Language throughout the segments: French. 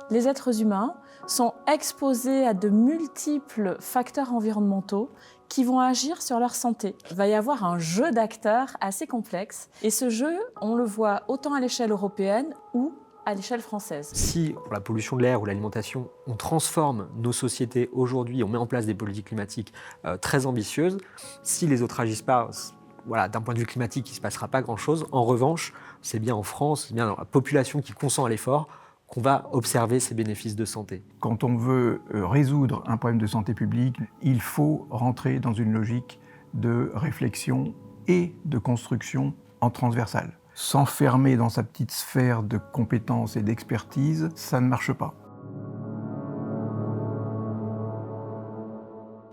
Les êtres humains sont exposés à de multiples facteurs environnementaux qui vont agir sur leur santé. Il va y avoir un jeu d'acteurs assez complexe et ce jeu, on le voit autant à l'échelle européenne ou à l'échelle française. Si, pour la pollution de l'air ou l'alimentation, on transforme nos sociétés aujourd'hui, on met en place des politiques climatiques très ambitieuses, si les autres n'agissent pas, voilà, d'un point de vue climatique, il ne se passera pas grand-chose. En revanche, c'est bien en France, c'est bien dans la population qui consent à l'effort qu'on va observer ces bénéfices de santé. Quand on veut résoudre un problème de santé publique, il faut rentrer dans une logique de réflexion et de construction en transversale. S'enfermer dans sa petite sphère de compétences et d'expertise, ça ne marche pas.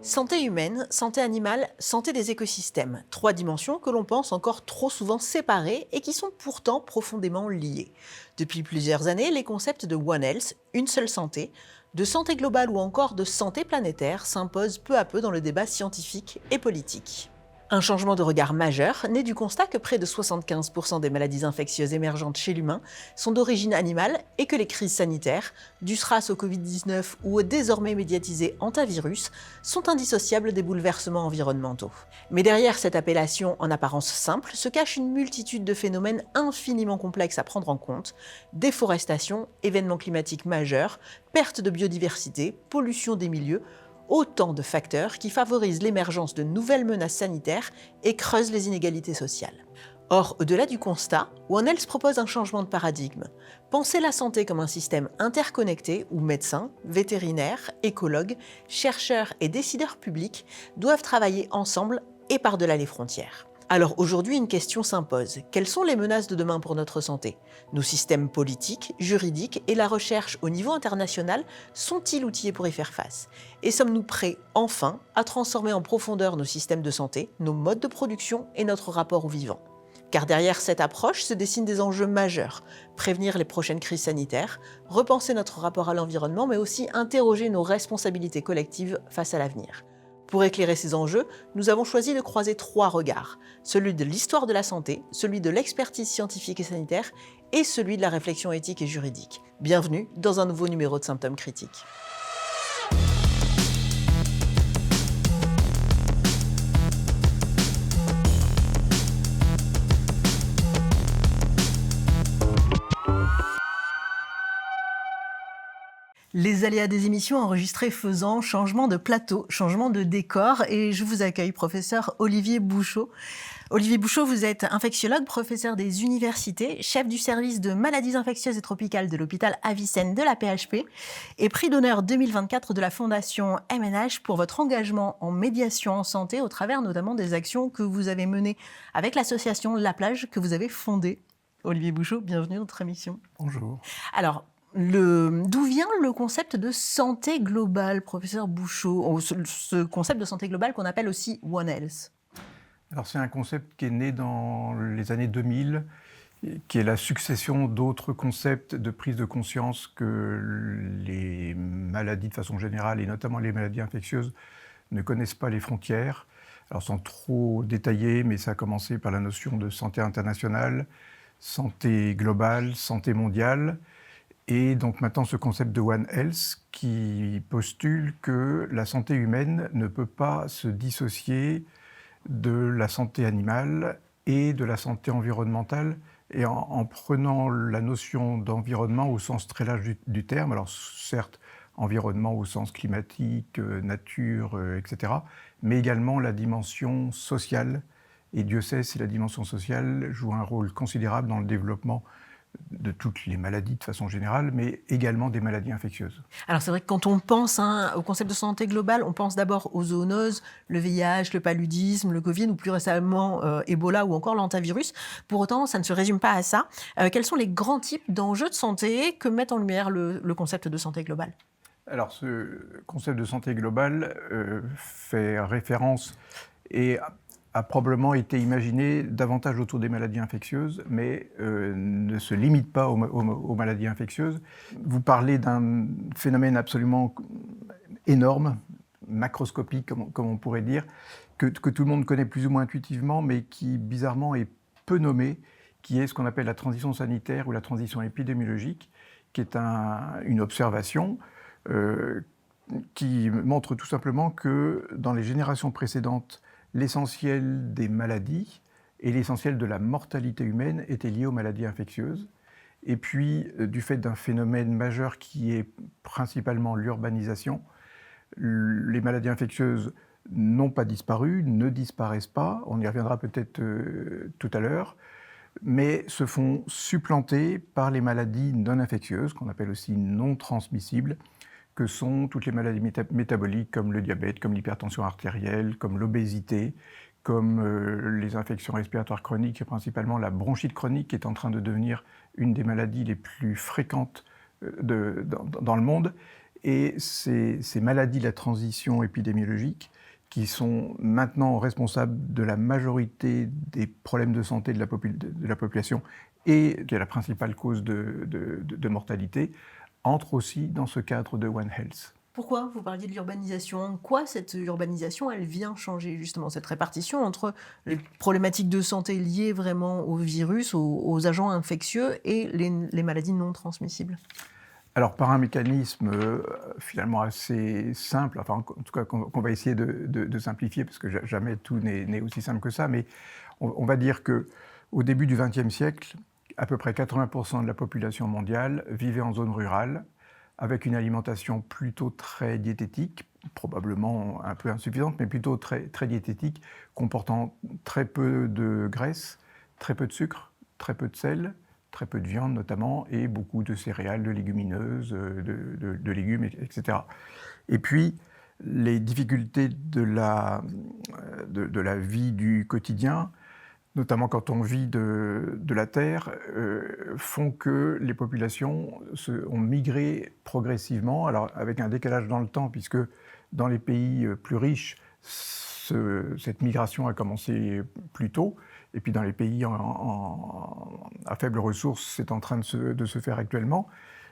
Santé humaine, santé animale, santé des écosystèmes. 3 dimensions que l'on pense encore trop souvent séparées et qui sont pourtant profondément liées. Depuis plusieurs années, les concepts de One Health, une seule santé, de santé globale ou encore de santé planétaire s'imposent peu à peu dans le débat scientifique et politique. Un changement de regard majeur naît du constat que près de 75% des maladies infectieuses émergentes chez l'humain sont d'origine animale et que les crises sanitaires, du SRAS au Covid-19 ou au désormais médiatisé hantavirus, sont indissociables des bouleversements environnementaux. Mais derrière cette appellation en apparence simple se cache une multitude de phénomènes infiniment complexes à prendre en compte: déforestation, événements climatiques majeurs, perte de biodiversité, pollution des milieux, autant de facteurs qui favorisent l'émergence de nouvelles menaces sanitaires et creusent les inégalités sociales. Or, au-delà du constat, One Health propose un changement de paradigme. Penser la santé comme un système interconnecté où médecins, vétérinaires, écologues, chercheurs et décideurs publics doivent travailler ensemble et par-delà les frontières. Alors aujourd'hui, une question s'impose. Quelles sont les menaces de demain pour notre santé ? Nos systèmes politiques, juridiques et la recherche au niveau international sont-ils outillés pour y faire face ? Et sommes-nous prêts, enfin, à transformer en profondeur nos systèmes de santé, nos modes de production et notre rapport au vivant ? Car derrière cette approche se dessinent des enjeux majeurs. Prévenir les prochaines crises sanitaires, repenser notre rapport à l'environnement, mais aussi interroger nos responsabilités collectives face à l'avenir. Pour éclairer ces enjeux, nous avons choisi de croiser 3 regards: celui de l'histoire de la santé, celui de l'expertise scientifique et sanitaire et celui de la réflexion éthique et juridique. Bienvenue dans un nouveau numéro de Symptômes critiques. Les aléas des émissions enregistrées faisant, changement de plateau, changement de décor, et je vous accueille, professeur Olivier Bouchot. Olivier Bouchot, vous êtes infectiologue, professeur des universités, chef du service de maladies infectieuses et tropicales de l'hôpital Avicenne de la PHP et prix d'honneur 2024 de la Fondation MNH pour votre engagement en médiation en santé au travers notamment des actions que vous avez menées avec l'association La Plage que vous avez fondée. Olivier Bouchot, bienvenue dans notre émission. Bonjour. Alors, d'où vient le concept de santé globale, professeur Bouchot, ce concept de santé globale qu'on appelle aussi One Health? Alors c'est un concept qui est né dans les années 2000, qui est la succession d'autres concepts de prise de conscience que les maladies de façon générale, et notamment les maladies infectieuses, ne connaissent pas les frontières. Alors sans trop détailler, mais ça a commencé par la notion de santé internationale, santé globale, santé mondiale. Et donc maintenant ce concept de One Health qui postule que la santé humaine ne peut pas se dissocier de la santé animale et de la santé environnementale, et en prenant la notion d'environnement au sens très large du terme, alors certes environnement au sens climatique, nature, etc., mais également la dimension sociale, et Dieu sait si la dimension sociale joue un rôle considérable dans le développement de toutes les maladies de façon générale, mais également des maladies infectieuses. Alors c'est vrai que quand on pense au concept de santé globale, on pense d'abord aux zoonoses, le VIH, le paludisme, le Covid, ou plus récemment Ebola ou encore l'hantavirus. Pour autant, ça ne se résume pas à ça. Quels sont les grands types d'enjeux de santé que met en lumière le concept de santé globale ? Alors ce concept de santé globale fait référence et a probablement été imaginé davantage autour des maladies infectieuses, mais ne se limite pas aux maladies infectieuses. Vous parlez d'un phénomène absolument énorme, macroscopique, comme on pourrait dire, que tout le monde connaît plus ou moins intuitivement, mais qui bizarrement est peu nommé, qui est ce qu'on appelle la transition sanitaire ou la transition épidémiologique, qui est une observation qui montre tout simplement que dans les générations précédentes, l'essentiel des maladies et l'essentiel de la mortalité humaine étaient liés aux maladies infectieuses. Et puis, du fait d'un phénomène majeur qui est principalement l'urbanisation, les maladies infectieuses n'ont pas disparu, ne disparaissent pas, on y reviendra peut-être tout à l'heure, mais se font supplanter par les maladies non infectieuses, qu'on appelle aussi non transmissibles, que sont toutes les maladies métaboliques comme le diabète, comme l'hypertension artérielle, comme l'obésité, comme les infections respiratoires chroniques, et principalement la bronchite chronique qui est en train de devenir une des maladies les plus fréquentes dans le monde. Et ces maladies de la transition épidémiologique qui sont maintenant responsables de la majorité des problèmes de santé de la population et qui est la principale cause de mortalité, entrent aussi dans ce cadre de One Health. Pourquoi vous parliez de l'urbanisation? En quoi cette urbanisation, elle vient changer justement cette répartition entre les problématiques de santé liées vraiment au virus, aux agents infectieux et les maladies non transmissibles? Alors par un mécanisme finalement assez simple, enfin en tout cas qu'on va essayer de simplifier, parce que jamais tout n'est aussi simple que ça, mais on va dire qu'au début du XXe siècle, à peu près 80% de la population mondiale vivait en zone rurale, avec une alimentation plutôt très diététique, probablement un peu insuffisante, mais plutôt très, très diététique, comportant très peu de graisse, très peu de sucre, très peu de sel, très peu de viande notamment, et beaucoup de céréales, de légumineuses, de légumes, etc. Et puis, les difficultés de la vie du quotidien, notamment quand on vit de la terre, font que les populations ont migré progressivement, alors avec un décalage dans le temps, puisque dans les pays plus riches, cette migration a commencé plus tôt, et puis dans les pays à faibles ressources, c'est en train de se faire actuellement.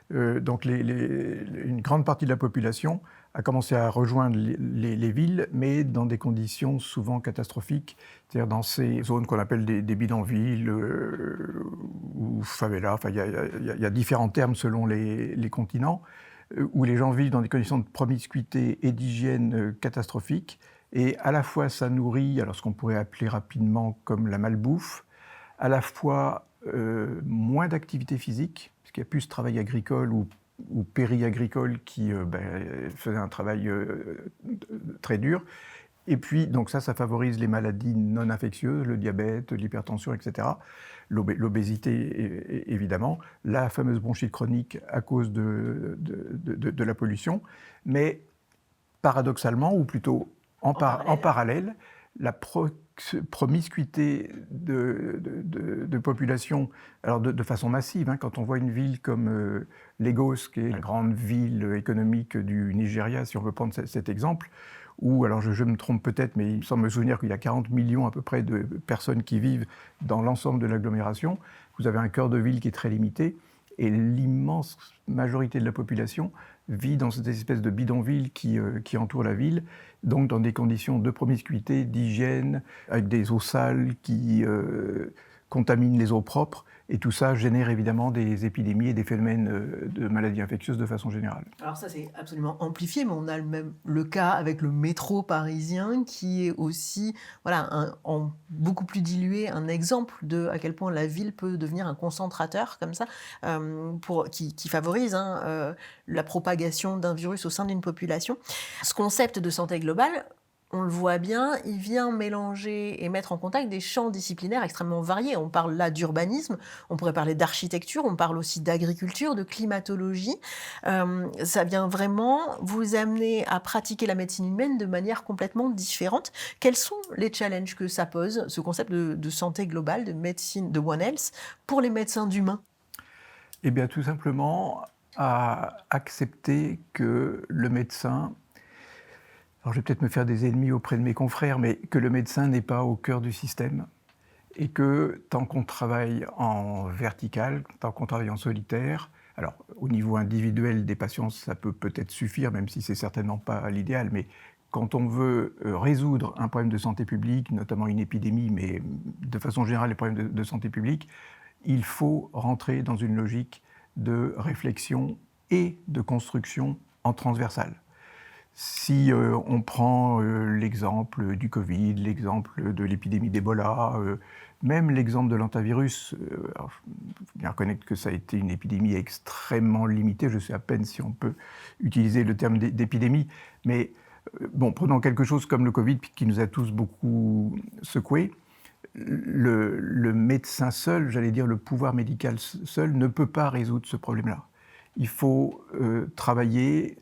Donc une grande partie de la population a commencé à rejoindre les villes, mais dans des conditions souvent catastrophiques, c'est-à-dire dans ces zones qu'on appelle des bidonvilles ou favelas, enfin il y a différents termes selon les continents, où les gens vivent dans des conditions de promiscuité et d'hygiène catastrophiques, et à la fois ça nourrit, alors ce qu'on pourrait appeler rapidement comme la malbouffe, à la fois moins d'activité physique, puisqu'il y a plus de travail agricole ou péri-agricole qui faisait un travail très dur. Et puis, donc ça favorise les maladies non infectieuses, le diabète, l'hypertension, etc. L'obésité, évidemment. La fameuse bronchite chronique à cause de la pollution. Mais paradoxalement, ou plutôt en parallèle, la promiscuité de population, alors de façon massive, hein, quand on voit une ville comme Lagos, qui est la grande ville économique du Nigeria, si on veut prendre cet exemple, où, alors je me trompe peut-être, mais il me semble me souvenir qu'il y a 40 millions à peu près de personnes qui vivent dans l'ensemble de l'agglomération. Vous avez un cœur de ville qui est très limité, et l'immense majorité de la population vit dans cette espèce de bidonville qui entoure la ville, donc dans des conditions de promiscuité, d'hygiène, avec des eaux sales qui contaminent les eaux propres, et tout ça génère évidemment des épidémies et des phénomènes de maladies infectieuses de façon générale. Alors ça c'est absolument amplifié, mais on a même le cas avec le métro parisien qui est aussi, voilà, en beaucoup plus dilué, un exemple de à quel point la ville peut devenir un concentrateur comme ça, qui favorise la propagation d'un virus au sein d'une population. Ce concept de santé globale, on le voit bien, il vient mélanger et mettre en contact des champs disciplinaires extrêmement variés. On parle là d'urbanisme, on pourrait parler d'architecture, on parle aussi d'agriculture, de climatologie. Ça vient vraiment vous amener à pratiquer la médecine humaine de manière complètement différente. Quels sont les challenges que ça pose, ce concept de santé globale, de médecine, de One Health, pour les médecins d'humain? Eh bien, tout simplement à accepter que le médecin, alors je vais peut-être me faire des ennemis auprès de mes confrères, mais que le médecin n'est pas au cœur du système et que tant qu'on travaille en vertical, tant qu'on travaille en solitaire, alors au niveau individuel des patients, ça peut peut-être suffire, même si c'est certainement pas l'idéal, mais quand on veut résoudre un problème de santé publique, notamment une épidémie, mais de façon générale les problèmes de santé publique, il faut rentrer dans une logique de réflexion et de construction en transversal. Si on prend l'exemple du Covid, l'exemple de l'épidémie d'Ebola, même l'exemple de l'hantavirus, il faut bien reconnaître que ça a été une épidémie extrêmement limitée, je sais à peine si on peut utiliser le terme d'épidémie, mais bon, prenons quelque chose comme le Covid qui nous a tous beaucoup secoués. Le médecin seul, j'allais dire le pouvoir médical seul, ne peut pas résoudre ce problème-là. Il faut travailler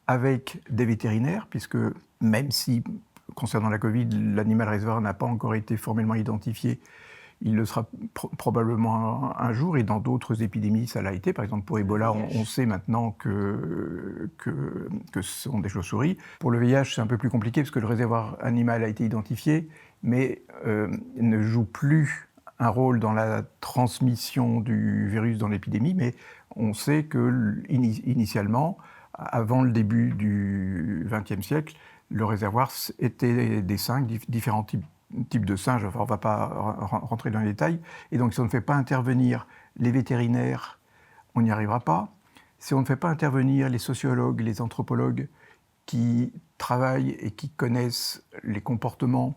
avec des vétérinaires, puisque même si, concernant la Covid, l'animal réservoir n'a pas encore été formellement identifié, il le sera probablement un jour, et dans d'autres épidémies, ça l'a été. Par exemple, pour Ebola, on sait maintenant que ce sont des chauves-souris. Pour le VIH, c'est un peu plus compliqué, parce que le réservoir animal a été identifié, mais ne joue plus un rôle dans la transmission du virus dans l'épidémie, mais on sait que, initialement, avant le début du XXe siècle, le réservoir était des singes, différents types de singes, enfin, on ne va pas rentrer dans les détails, et donc si on ne fait pas intervenir les vétérinaires, on n'y arrivera pas. Si on ne fait pas intervenir les sociologues, les anthropologues qui travaillent et qui connaissent les comportements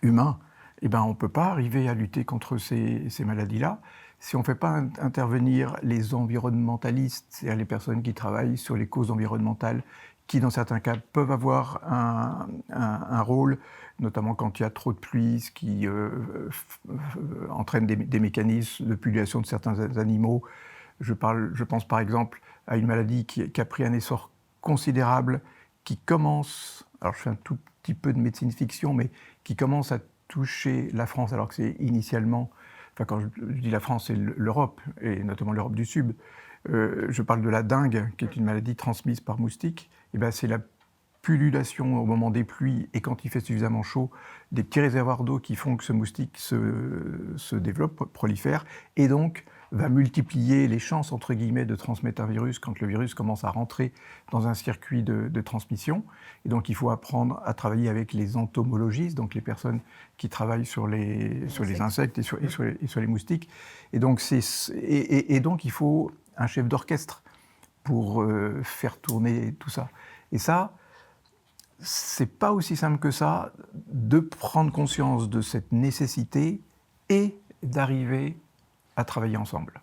humains, eh ben, on ne peut pas arriver à lutter contre ces maladies-là. Si on ne fait pas intervenir les environnementalistes, c'est-à-dire les personnes qui travaillent sur les causes environnementales, qui dans certains cas peuvent avoir un rôle, notamment quand il y a trop de pluie, ce qui entraîne des mécanismes de pollution de certains animaux. Je pense par exemple à une maladie qui a pris un essor considérable, qui commence, alors je fais un tout petit peu de médecine fiction, mais qui commence à toucher la France, alors que c'est initialement, enfin quand je dis la France, c'est l'Europe, et notamment l'Europe du Sud. Je parle de la dengue, qui est une maladie transmise par moustique. Et ben c'est la pullulation au moment des pluies et quand il fait suffisamment chaud, des petits réservoirs d'eau qui font que ce moustique se développe, prolifère, et donc va multiplier les chances, entre guillemets, de transmettre un virus quand le virus commence à rentrer dans un circuit de transmission. Et donc il faut apprendre à travailler avec les entomologistes, donc les personnes qui travaillent sur les insectes et sur les moustiques. Et donc il faut un chef d'orchestre pour faire tourner tout ça. Et ça, c'est pas aussi simple que ça de prendre conscience de cette nécessité et d'arriver à travailler ensemble.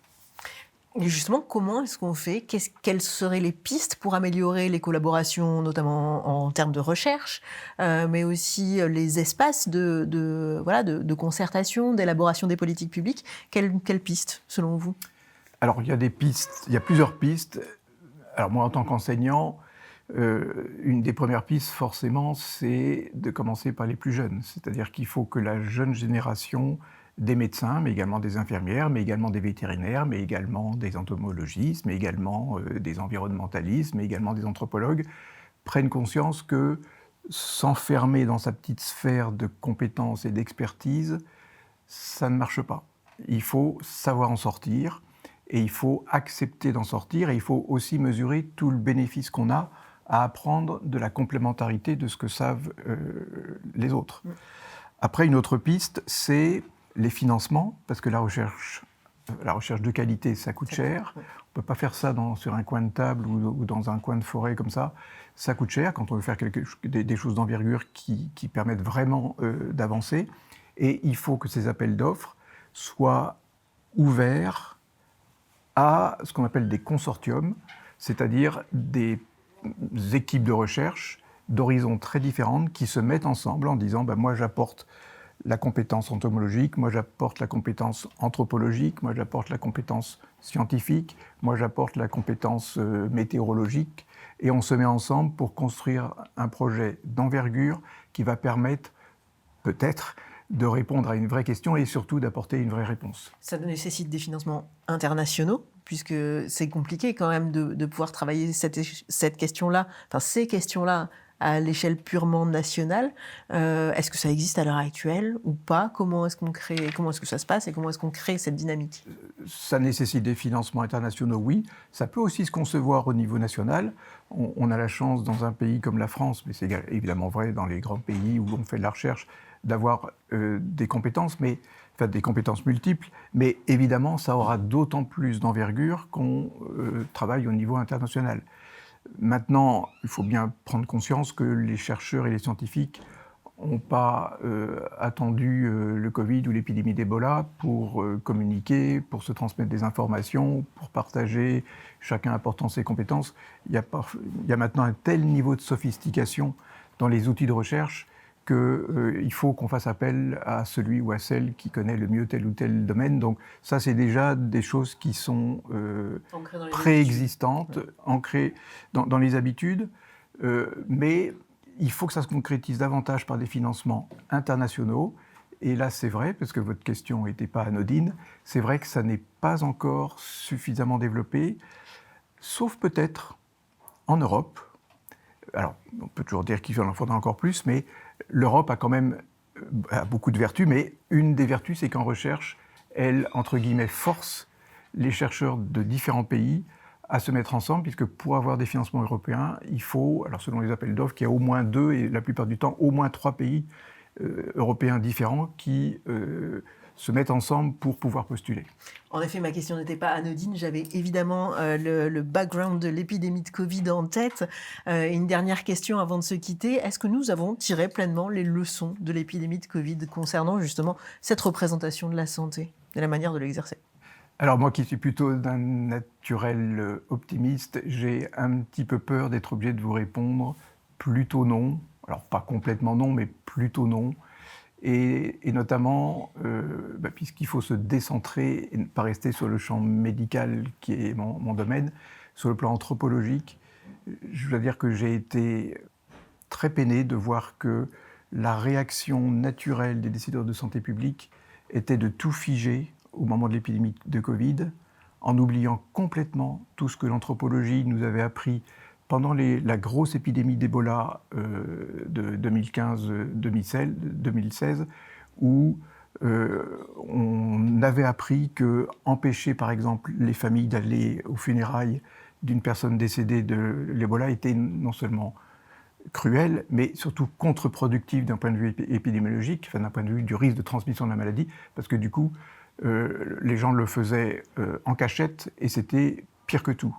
Et justement, comment est-ce qu'on fait ? Quelles seraient les pistes pour améliorer les collaborations, notamment en termes de recherche, mais aussi les espaces de concertation, d'élaboration des politiques publiques ? Quelles pistes, selon vous ? Alors, il y a plusieurs pistes. Alors moi, en tant qu'enseignant, une des premières pistes, forcément, c'est de commencer par les plus jeunes. C'est-à-dire qu'il faut que la jeune génération des médecins, mais également des infirmières, mais également des vétérinaires, mais également des entomologistes, mais également des environnementalistes, mais également des anthropologues, prennent conscience que s'enfermer dans sa petite sphère de compétences et d'expertise, ça ne marche pas. Il faut savoir en sortir, et il faut accepter d'en sortir, et il faut aussi mesurer tout le bénéfice qu'on a à apprendre de la complémentarité de ce que savent les autres. Après, une autre piste, c'est les financements, parce que la recherche de qualité, ça coûte cher. On ne peut pas faire ça sur un coin de table ou dans un coin de forêt comme ça. Ça coûte cher quand on veut faire des choses d'envergure qui permettent vraiment d'avancer. Et il faut que ces appels d'offres soient ouverts à ce qu'on appelle des consortiums, c'est-à-dire des équipes de recherche d'horizons très différentes qui se mettent ensemble en disant moi j'apporte la compétence entomologique, moi j'apporte la compétence anthropologique, moi j'apporte la compétence scientifique, moi j'apporte la compétence météorologique, et on se met ensemble pour construire un projet d'envergure qui va permettre peut-être de répondre à une vraie question et surtout d'apporter une vraie réponse. Ça nécessite des financements internationaux, puisque c'est compliqué quand même de pouvoir travailler cette question-là, enfin ces questions-là, à l'échelle purement nationale. Est-ce que ça existe à l'heure actuelle ou pas ? Comment est-ce que ça se passe et comment est-ce qu'on crée cette dynamique ? Ça nécessite des financements internationaux, oui. Ça peut aussi se concevoir au niveau national. On a la chance dans un pays comme la France, mais c'est évidemment vrai dans les grands pays où on fait de la recherche, d'avoir des compétences, des compétences multiples, mais évidemment, ça aura d'autant plus d'envergure qu'on travaille au niveau international. Maintenant, il faut bien prendre conscience que les chercheurs et les scientifiques n'ont pas attendu le Covid ou l'épidémie d'Ebola pour communiquer, pour se transmettre des informations, pour partager, chacun apportant ses compétences. Il y a maintenant un tel niveau de sophistication dans les outils de recherche qu'il faut qu'on fasse appel à celui ou à celle qui connaît le mieux tel ou tel domaine. Donc ça, c'est déjà des choses qui sont préexistantes, ancrées dans les habitudes, mais il faut que ça se concrétise davantage par des financements internationaux. Et là, c'est vrai, parce que votre question n'était pas anodine, c'est vrai que ça n'est pas encore suffisamment développé, sauf peut-être en Europe. Alors, on peut toujours dire qu'il en faudra encore plus, mais l'Europe a quand même beaucoup de vertus, mais une des vertus, c'est qu'en recherche, elle, entre guillemets, force les chercheurs de différents pays à se mettre ensemble, puisque pour avoir des financements européens, il faut, alors selon les appels d'offres, qu'il y a au moins 2, et la plupart du temps, au moins 3 pays européens différents qui se mettent ensemble pour pouvoir postuler. En effet, ma question n'était pas anodine. J'avais évidemment le background de l'épidémie de Covid en tête. Une dernière question avant de se quitter. Est-ce que nous avons tiré pleinement les leçons de l'épidémie de Covid concernant justement cette représentation de la santé et la manière de l'exercer ? Alors moi qui suis plutôt d'un naturel optimiste, j'ai un petit peu peur d'être obligé de vous répondre plutôt non. Alors pas complètement non, mais plutôt non. Et notamment, puisqu'il faut se décentrer et ne pas rester sur le champ médical qui est mon domaine, sur le plan anthropologique, je dois dire que j'ai été très peiné de voir que la réaction naturelle des décideurs de santé publique était de tout figer au moment de l'épidémie de Covid, en oubliant complètement tout ce que l'anthropologie nous avait appris pendant la grosse épidémie d'Ebola de 2015-2016, où on avait appris que empêcher, par exemple, les familles d'aller aux funérailles d'une personne décédée de l'Ebola était non seulement cruel, mais surtout contre-productif d'un point de vue épidémiologique, enfin, d'un point de vue du risque de transmission de la maladie, parce que du coup, les gens le faisaient en cachette et c'était pire que tout.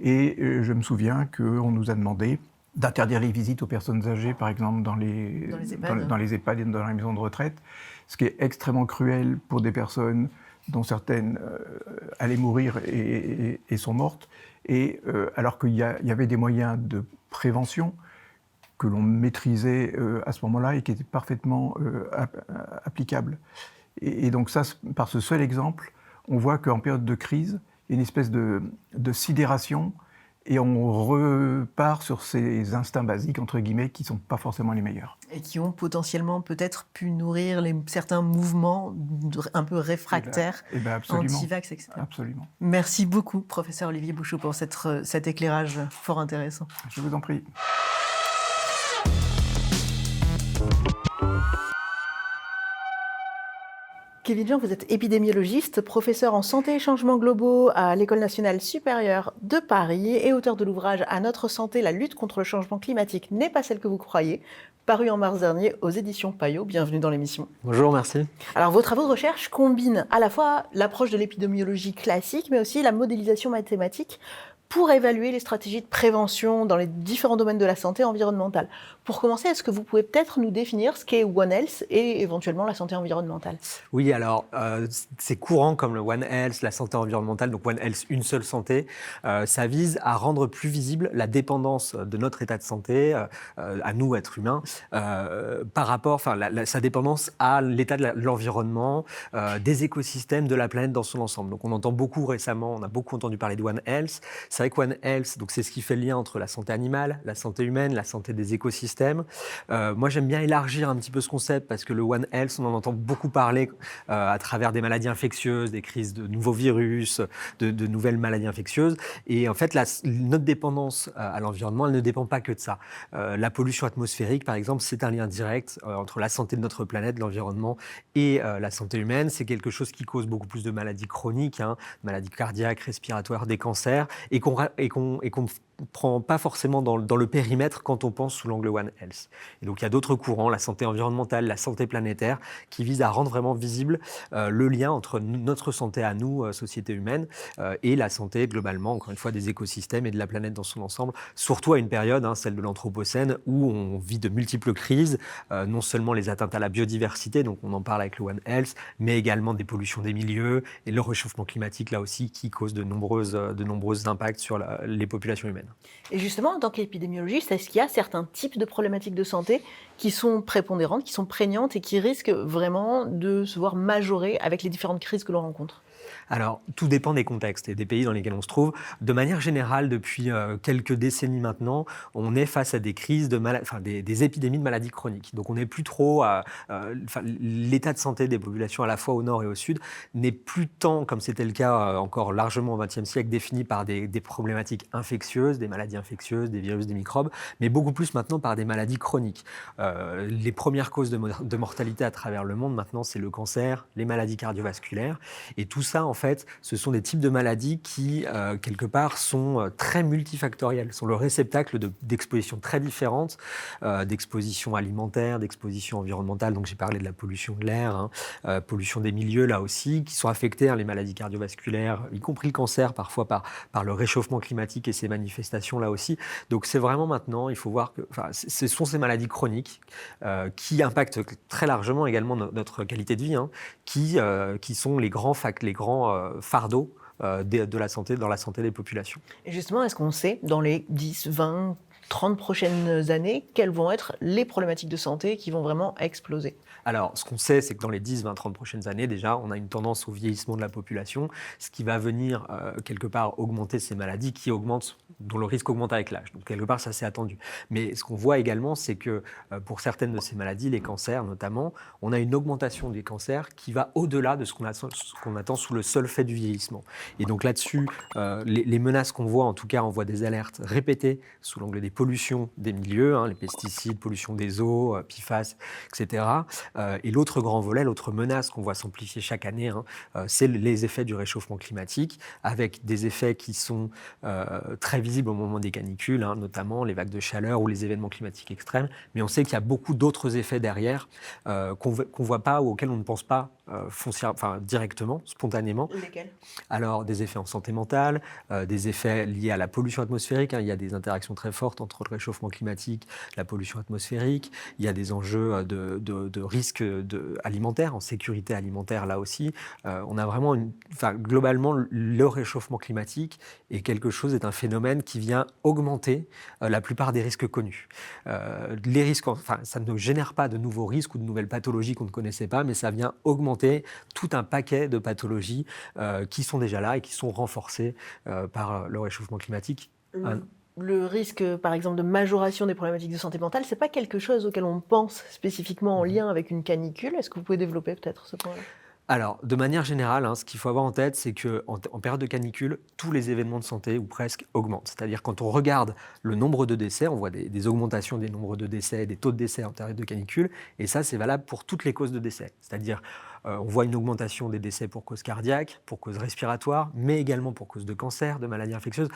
Et je me souviens qu'on nous a demandé d'interdire les visites aux personnes âgées, par exemple, dans les EHPAD et dans les maisons de retraite, ce qui est extrêmement cruel pour des personnes dont certaines allaient mourir et sont mortes, et alors qu'il y avait des moyens de prévention que l'on maîtrisait à ce moment-là et qui étaient parfaitement applicables. Et donc ça, par ce seul exemple, on voit qu'en période de crise, il y a une espèce de sidération et on repart sur ces instincts basiques, entre guillemets, qui ne sont pas forcément les meilleurs. Et qui ont potentiellement peut-être pu nourrir certains mouvements un peu réfractaires, anti-vax, etc. Absolument. Merci beaucoup, professeur Olivier Bouchot, pour cet éclairage fort intéressant. Je vous en prie. Kevin Jean, vous êtes épidémiologiste, professeur en santé et changements globaux à l'École nationale supérieure de Paris et auteur de l'ouvrage « À notre santé, la lutte contre le changement climatique n'est pas celle que vous croyez », paru en mars dernier aux éditions Payot. Bienvenue dans l'émission. Bonjour, merci. Alors, vos travaux de recherche combinent à la fois l'approche de l'épidémiologie classique, mais aussi la modélisation mathématique pour évaluer les stratégies de prévention dans les différents domaines de la santé environnementale. Pour commencer, est-ce que vous pouvez peut-être nous définir ce qu'est One Health et éventuellement la santé environnementale ? Oui, alors c'est courant comme le One Health, la santé environnementale, donc One Health, une seule santé. Ça vise à rendre plus visible la dépendance de notre état de santé, à nous, êtres humains, par rapport, sa dépendance à l'état de l'environnement, des écosystèmes, de la planète dans son ensemble. Donc on entend beaucoup récemment, on a beaucoup entendu parler de One Health. C'est vrai que One Health, donc c'est ce qui fait le lien entre la santé animale, la santé humaine, la santé des écosystèmes. Moi, j'aime bien élargir un petit peu ce concept parce que le One Health, on en entend beaucoup parler à travers des maladies infectieuses, des crises de nouveaux virus, de nouvelles maladies infectieuses. Et en fait, notre dépendance à l'environnement, elle ne dépend pas que de ça. La pollution atmosphérique, par exemple, c'est un lien direct entre la santé de notre planète, l'environnement et la santé humaine. C'est quelque chose qui cause beaucoup plus de maladies chroniques, maladies cardiaques, respiratoires, des cancers, et qu'on prend pas forcément dans le périmètre quand on pense sous l'angle One Health. Et donc il y a d'autres courants, la santé environnementale, la santé planétaire, qui visent à rendre vraiment visible le lien entre notre santé à nous, société humaine, et la santé globalement, encore une fois, des écosystèmes et de la planète dans son ensemble, surtout à une période, celle de l'Anthropocène, où on vit de multiples crises, non seulement les atteintes à la biodiversité, donc on en parle avec le One Health, mais également des pollutions des milieux et le réchauffement climatique, là aussi, qui cause de nombreux impacts sur les populations humaines. Et justement, en tant qu'épidémiologiste, est-ce qu'il y a certains types de problématiques de santé qui sont prépondérantes, qui sont prégnantes et qui risquent vraiment de se voir majorer avec les différentes crises que l'on rencontre ? Alors, tout dépend des contextes et des pays dans lesquels on se trouve. De manière générale, depuis quelques décennies maintenant, on est face à des crises des épidémies de maladies chroniques. Donc, on n'est plus trop l'état de santé des populations à la fois au nord et au sud n'est plus tant, comme c'était le cas encore largement au XXe siècle, défini par des problématiques infectieuses, des maladies infectieuses, des virus, des microbes, mais beaucoup plus maintenant par des maladies chroniques. Les premières causes de mortalité à travers le monde maintenant, c'est le cancer, les maladies cardiovasculaires, et tout ça, en fait, ce sont des types de maladies qui, quelque part, sont très multifactorielles, sont le réceptacle d'expositions très différentes, d'expositions alimentaires, d'expositions environnementales. Donc, j'ai parlé de la pollution de l'air, pollution des milieux, là aussi, qui sont affectées, les maladies cardiovasculaires, y compris le cancer, parfois par le réchauffement climatique et ses manifestations, là aussi. Donc, c'est vraiment maintenant, il faut voir que ce sont ces maladies chroniques qui impactent très largement également notre qualité de vie, qui sont les grands fardeaux de la santé, dans la santé des populations. Et justement, est-ce qu'on sait, dans les 10, 20, 30 prochaines années, quelles vont être les problématiques de santé qui vont vraiment exploser ? Alors, ce qu'on sait, c'est que dans les 10, 20, 30 prochaines années, déjà, on a une tendance au vieillissement de la population, ce qui va venir, quelque part, augmenter ces maladies dont le risque augmente avec l'âge. Donc, quelque part, ça, c'est attendu. Mais ce qu'on voit également, c'est que pour certaines de ces maladies, les cancers notamment, on a une augmentation des cancers qui va au-delà de ce qu'on attend sous le seul fait du vieillissement. Et donc là-dessus, les menaces qu'on voit, en tout cas, on voit des alertes répétées sous l'angle des pollutions des milieux, les pesticides, pollution des eaux, PFAS, etc. Et l'autre grand volet, l'autre menace qu'on voit s'amplifier chaque année, c'est les effets du réchauffement climatique, avec des effets qui sont très visibles au moment des canicules, notamment les vagues de chaleur ou les événements climatiques extrêmes. Mais on sait qu'il y a beaucoup d'autres effets derrière qu'on ne voit pas ou auxquels on ne pense pas directement, spontanément. Lesquels ? Alors, des effets en santé mentale, des effets liés à la pollution atmosphérique. Il y a des interactions très fortes entre le réchauffement climatique, la pollution atmosphérique. Il y a des enjeux de risques alimentaires, en sécurité alimentaire là aussi. On a vraiment, globalement, le réchauffement climatique est un phénomène qui vient augmenter la plupart des risques connus. Les risques, ça ne génère pas de nouveaux risques ou de nouvelles pathologies qu'on ne connaissait pas, mais ça vient augmenter tout un paquet de pathologies qui sont déjà là et qui sont renforcées par le réchauffement climatique. Le risque, par exemple, de majoration des problématiques de santé mentale, ce n'est pas quelque chose auquel on pense spécifiquement en lien avec une canicule. Est-ce que vous pouvez développer peut-être ce point-là ? Alors, de manière générale, ce qu'il faut avoir en tête, c'est qu'en période de canicule, tous les événements de santé, ou presque, augmentent. C'est-à-dire, quand on regarde le nombre de décès, on voit des augmentations des nombres de décès, des taux de décès en période de canicule, et ça, c'est valable pour toutes les causes de décès. C'est-à-dire, on voit une augmentation des décès pour cause cardiaque, pour cause respiratoire, mais également pour cause de cancer, de maladies infectieuses.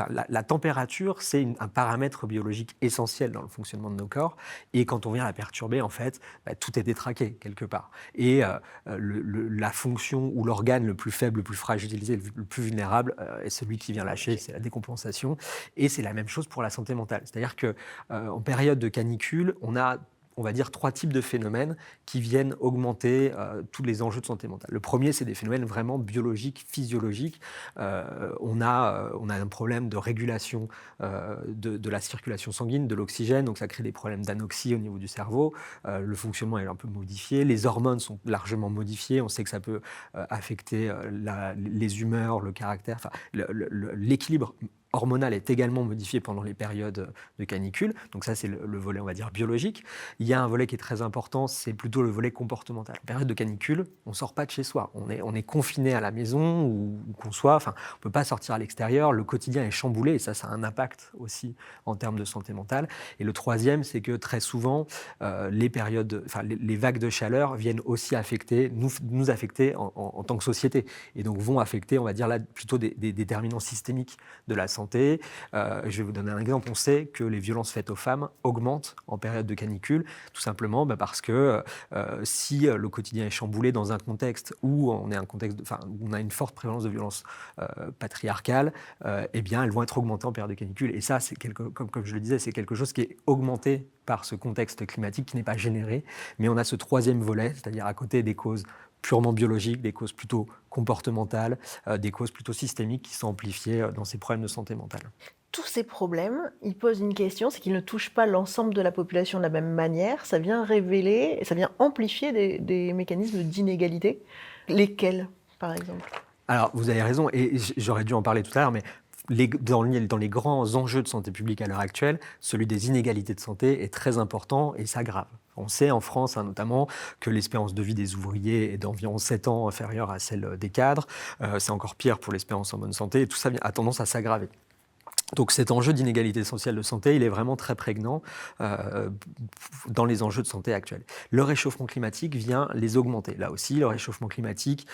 La température, c'est un paramètre biologique essentiel dans le fonctionnement de nos corps. Et quand on vient la perturber, en fait, tout est détraqué quelque part. Et la fonction ou l'organe le plus faible, le plus fragilisé, le plus vulnérable est celui qui vient lâcher, c'est la décompensation. Et c'est la même chose pour la santé mentale. C'est-à-dire qu'en période de canicule, on va dire 3 types de phénomènes qui viennent augmenter tous les enjeux de santé mentale. Le premier, c'est des phénomènes vraiment biologiques, physiologiques. On a un problème de régulation de la circulation sanguine, de l'oxygène, donc ça crée des problèmes d'anoxie au niveau du cerveau. Le fonctionnement est un peu modifié. Les hormones sont largement modifiées. On sait que ça peut affecter les humeurs, le caractère, l'équilibre hormonal est également modifié pendant les périodes de canicule. Donc ça, c'est le volet, on va dire, biologique. Il y a un volet qui est très important, c'est plutôt le volet comportemental. En période de canicule, on ne sort pas de chez soi. On est confiné à la maison ou qu'on soit. On ne peut pas sortir à l'extérieur. Le quotidien est chamboulé et ça a un impact aussi en termes de santé mentale. Et le troisième, c'est que très souvent, les vagues de chaleur viennent aussi nous affecter en tant que société. Et donc vont affecter, on va dire là, plutôt des déterminants systémiques de la santé santé. Je vais vous donner un exemple. On sait que les violences faites aux femmes augmentent en période de canicule, tout simplement parce que si le quotidien est chamboulé dans un contexte où on a une forte prévalence de violences patriarcales, eh bien, elles vont être augmentées en période de canicule. Et ça, comme je le disais, c'est quelque chose qui est augmenté par ce contexte climatique qui n'est pas généré. Mais on a ce troisième volet, c'est-à-dire à côté des causes purement biologiques, des causes plutôt comportementales, des causes plutôt systémiques qui sont amplifiées dans ces problèmes de santé mentale. Tous ces problèmes, ils posent une question, c'est qu'ils ne touchent pas l'ensemble de la population de la même manière. Ça vient révéler, ça vient amplifier des mécanismes d'inégalité. Lesquels, par exemple ? Alors, vous avez raison, et j'aurais dû en parler tout à l'heure, mais dans les grands enjeux de santé publique à l'heure actuelle, celui des inégalités de santé est très important et s'aggrave. On sait en France notamment que l'espérance de vie des ouvriers est d'environ 7 ans inférieure à celle des cadres. C'est encore pire pour l'espérance en bonne santé, et tout ça a tendance à s'aggraver. Donc cet enjeu d'inégalité sociale de santé, il est vraiment très prégnant dans les enjeux de santé actuels. Le réchauffement climatique vient les augmenter. Là aussi, le réchauffement climatique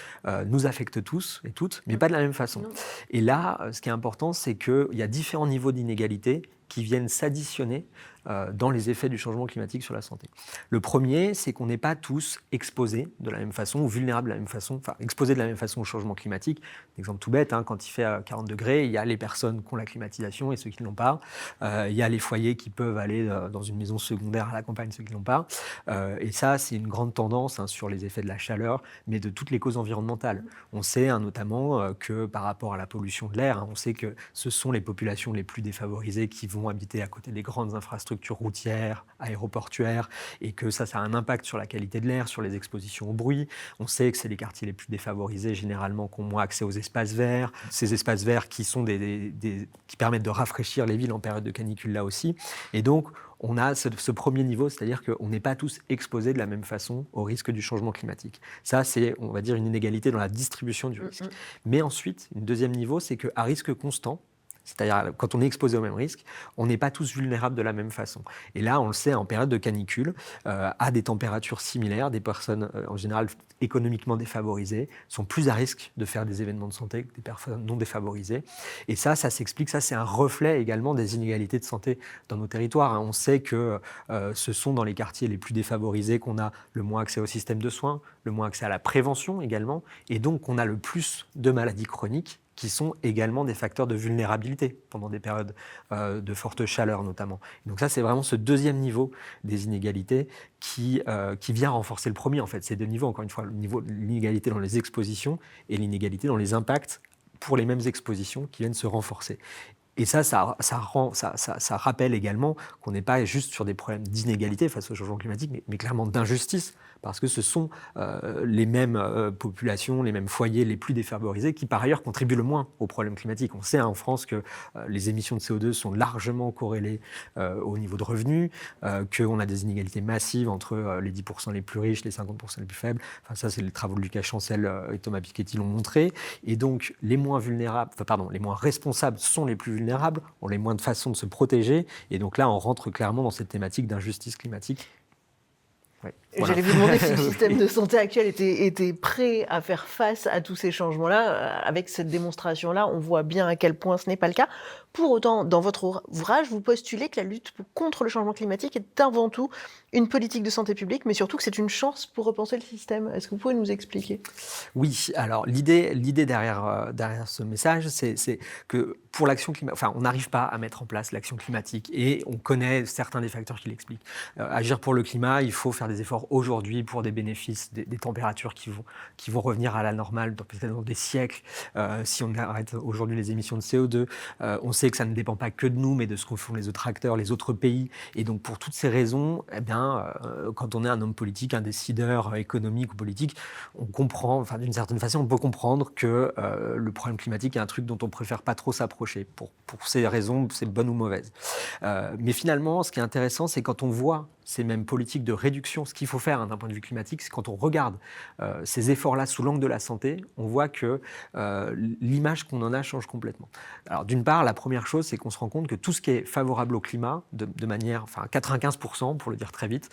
nous affecte tous et toutes, mais pas de la même façon. Non. Et là, ce qui est important, c'est qu'il y a différents niveaux d'inégalité qui viennent s'additionner dans les effets du changement climatique sur la santé. Le premier, c'est qu'on n'est pas tous exposés de la même façon ou vulnérables de la même façon, enfin exposés de la même façon au changement climatique. Un exemple tout bête, quand il fait 40 degrés, il y a les personnes qui ont la climatisation et ceux qui ne l'ont pas. Il y a les foyers qui peuvent aller dans une maison secondaire à la campagne, ceux qui ne l'ont pas. Et ça, c'est une grande tendance sur les effets de la chaleur, mais de toutes les causes environnementales. On sait notamment que par rapport à la pollution de l'air, on sait que ce sont les populations les plus défavorisées qui vont habiter à côté des grandes infrastructures routières, aéroportuaires, et que ça a un impact sur la qualité de l'air, sur les expositions au bruit. On sait que c'est les quartiers les plus défavorisés, généralement, qui ont moins accès aux espaces verts. Ces espaces verts qui permettent de rafraîchir les villes en période de canicule, là aussi. Et donc, on a ce premier niveau, c'est-à-dire qu'on n'est pas tous exposés de la même façon au risque du changement climatique. Ça, c'est, on va dire, une inégalité dans la distribution du risque. Mais ensuite, un deuxième niveau, c'est qu'à risque constant, c'est-à-dire quand on est exposé au même risque, on n'est pas tous vulnérables de la même façon. Et là, on le sait, en période de canicule, à des températures similaires, des personnes en général économiquement défavorisées sont plus à risque de faire des événements de santé que des personnes non défavorisées. Et ça s'explique, ça c'est un reflet également des inégalités de santé dans nos territoires. On sait que ce sont dans les quartiers les plus défavorisés qu'on a le moins accès au système de soins, le moins accès à la prévention également, et donc qu'on a le plus de maladies chroniques qui sont également des facteurs de vulnérabilité pendant des périodes de forte chaleur notamment. Et donc ça, c'est vraiment ce deuxième niveau des inégalités qui vient renforcer le premier, en fait. Ces deux niveaux, encore une fois, l'inégalité dans les expositions et l'inégalité dans les impacts pour les mêmes expositions qui viennent se renforcer. Et ça rappelle également qu'on n'est pas juste sur des problèmes d'inégalité face au changement climatique, mais clairement d'injustice, parce que ce sont les mêmes populations, les mêmes foyers les plus défavorisés qui, par ailleurs, contribuent le moins aux problèmes climatiques. On sait en France que les émissions de CO2 sont largement corrélées au niveau de revenus, qu'on a des inégalités massives entre les 10% les plus riches, les 50% les plus faibles. Enfin, ça, c'est les travaux de Lucas Chancel et Thomas Piketty l'ont montré. Et donc, les moins responsables sont les plus vulnérables, ont les moins de façons de se protéger. Et donc là, on rentre clairement dans cette thématique d'injustice climatique. Ouais, voilà. J'allais vous demander si le système de santé actuel était prêt à faire face à tous ces changements-là. Avec cette démonstration-là, on voit bien à quel point ce n'est pas le cas. Pour autant, dans votre ouvrage, vous postulez que la lutte contre le changement climatique est avant tout une politique de santé publique, mais surtout que c'est une chance pour repenser le système. Est-ce que vous pouvez nous expliquer ? Oui, alors l'idée derrière ce message, c'est que pour l'action climatique, on n'arrive pas à mettre en place l'action climatique et on connaît certains des facteurs qui l'expliquent. Agir pour le climat, il faut faire des efforts aujourd'hui pour des bénéfices, des températures qui vont revenir à la normale peut-être dans des siècles. Si on arrête aujourd'hui les émissions de CO2, on sait que ça ne dépend pas que de nous, mais de ce que font les autres acteurs, les autres pays. Et donc pour toutes ces raisons, quand on est un homme politique, un décideur économique ou politique, on comprend, d'une certaine façon, on peut comprendre que le problème climatique est un truc dont on préfère pas trop s'approcher, pour ces raisons, c'est bonnes ou mauvaises. Mais finalement, ce qui est intéressant, c'est quand on voit ces mêmes politiques de réduction, ce qu'il faut faire d'un point de vue climatique, c'est quand on regarde ces efforts-là sous l'angle de la santé, on voit que l'image qu'on en a change complètement. Alors d'une part, la première chose, c'est qu'on se rend compte que tout ce qui est favorable au climat, de manière, 95% pour le dire très vite,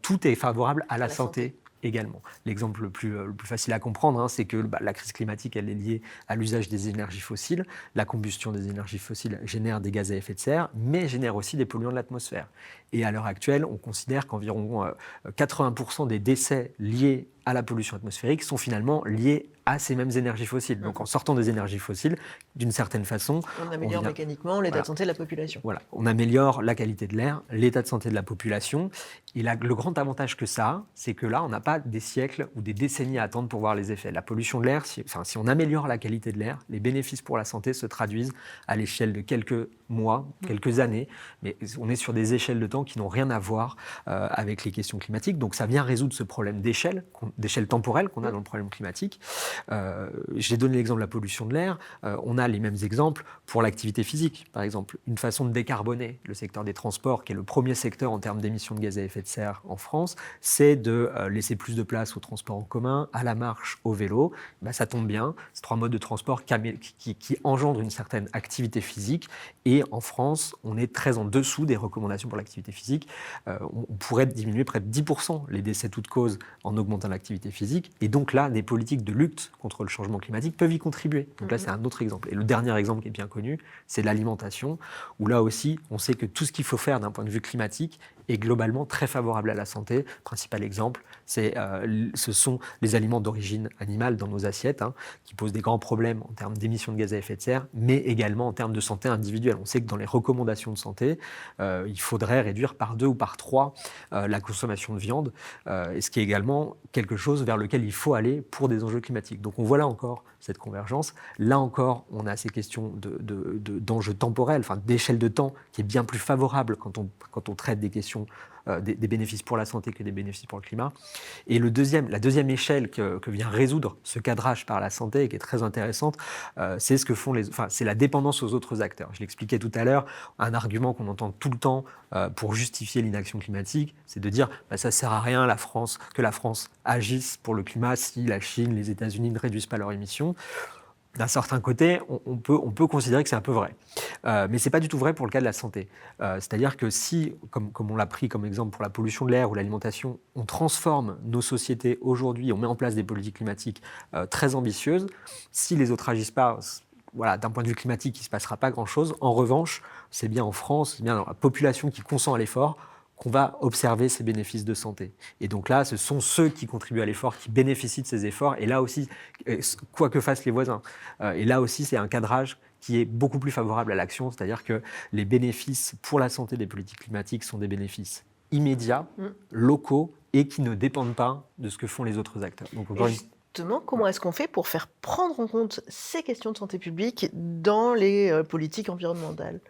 tout est favorable à la santé également. L'exemple le plus facile à comprendre, hein, c'est que la crise climatique, elle est liée à l'usage des énergies fossiles. La combustion des énergies fossiles génère des gaz à effet de serre, mais génère aussi des polluants de l'atmosphère. Et à l'heure actuelle, on considère qu'environ 80% des décès liés à la pollution atmosphérique sont finalement liés à ces mêmes énergies fossiles. Donc en sortant des énergies fossiles, d'une certaine façon... On améliore mécaniquement l'état de santé de la population. Voilà, on améliore la qualité de l'air, l'état de santé de la population. Et là, le grand avantage que ça a, c'est que là, on n'a pas des siècles ou des décennies à attendre pour voir les effets. La pollution de l'air, si on améliore la qualité de l'air, les bénéfices pour la santé se traduisent à l'échelle de quelques mois, quelques années. Mais on est sur des échelles de temps qui n'ont rien à voir avec les questions climatiques. Donc ça vient résoudre ce problème d'échelle temporelle qu'on a dans le problème climatique. J'ai donné l'exemple de la pollution de l'air. On a les mêmes exemples pour l'activité physique. Par exemple, une façon de décarboner le secteur des transports, qui est le premier secteur en termes d'émissions de gaz à effet de serre en France, c'est de laisser plus de place au transport en commun, à la marche, au vélo. Ça tombe bien, c'est 3 modes de transport qui engendrent une certaine activité physique. Et en France, on est très en dessous des recommandations pour l'activité physique. On pourrait diminuer près de 10% les décès toutes causes en augmentant l'activité physique. Et donc là, des politiques de lutte contre le changement climatique peuvent y contribuer. Donc là, c'est un autre exemple. Et le dernier exemple qui est bien connu, c'est l'alimentation, où là aussi, on sait que tout ce qu'il faut faire d'un point de vue climatique est globalement très favorable à la santé. Principal exemple, ce sont les aliments d'origine animale dans nos assiettes, qui posent des grands problèmes en termes d'émissions de gaz à effet de serre, mais également en termes de santé individuelle. On sait que dans les recommandations de santé, il faudrait réduire par 2 ou par 3 la consommation de viande, et ce qui est également quelque chose vers lequel il faut aller pour des enjeux climatiques. Donc on voit là encore cette convergence. Là encore, on a ces questions d'enjeux temporels, d'échelle de temps, qui est bien plus favorable quand on traite des questions des bénéfices pour la santé que des bénéfices pour le climat. Et la deuxième échelle que vient résoudre ce cadrage par la santé, et qui est très intéressante, c'est ce que font c'est la dépendance aux autres acteurs. Je l'expliquais tout à l'heure, un argument qu'on entend tout le temps pour justifier l'inaction climatique, c'est de dire ça ne sert à rien que la France agisse pour le climat si la Chine, les États-Unis ne réduisent pas leurs émissions. D'un certain côté, on peut considérer que c'est un peu vrai. Mais ce n'est pas du tout vrai pour le cas de la santé. C'est-à-dire que si, comme on l'a pris comme exemple pour la pollution de l'air ou l'alimentation, on transforme nos sociétés aujourd'hui, on met en place des politiques climatiques très ambitieuses, si les autres n'agissent pas, d'un point de vue climatique, il ne se passera pas grand-chose. En revanche, c'est bien en France, c'est bien dans la population qui consent à l'effort, qu'on va observer ces bénéfices de santé. Et donc là, ce sont ceux qui contribuent à l'effort, qui bénéficient de ces efforts, et là aussi, quoi que fassent les voisins. Et là aussi, c'est un cadrage qui est beaucoup plus favorable à l'action, c'est-à-dire que les bénéfices pour la santé des politiques climatiques sont des bénéfices immédiats, locaux, et qui ne dépendent pas de ce que font les autres acteurs. Donc, justement, comment est-ce qu'on fait pour faire prendre en compte ces questions de santé publique dans les politiques environnementales ?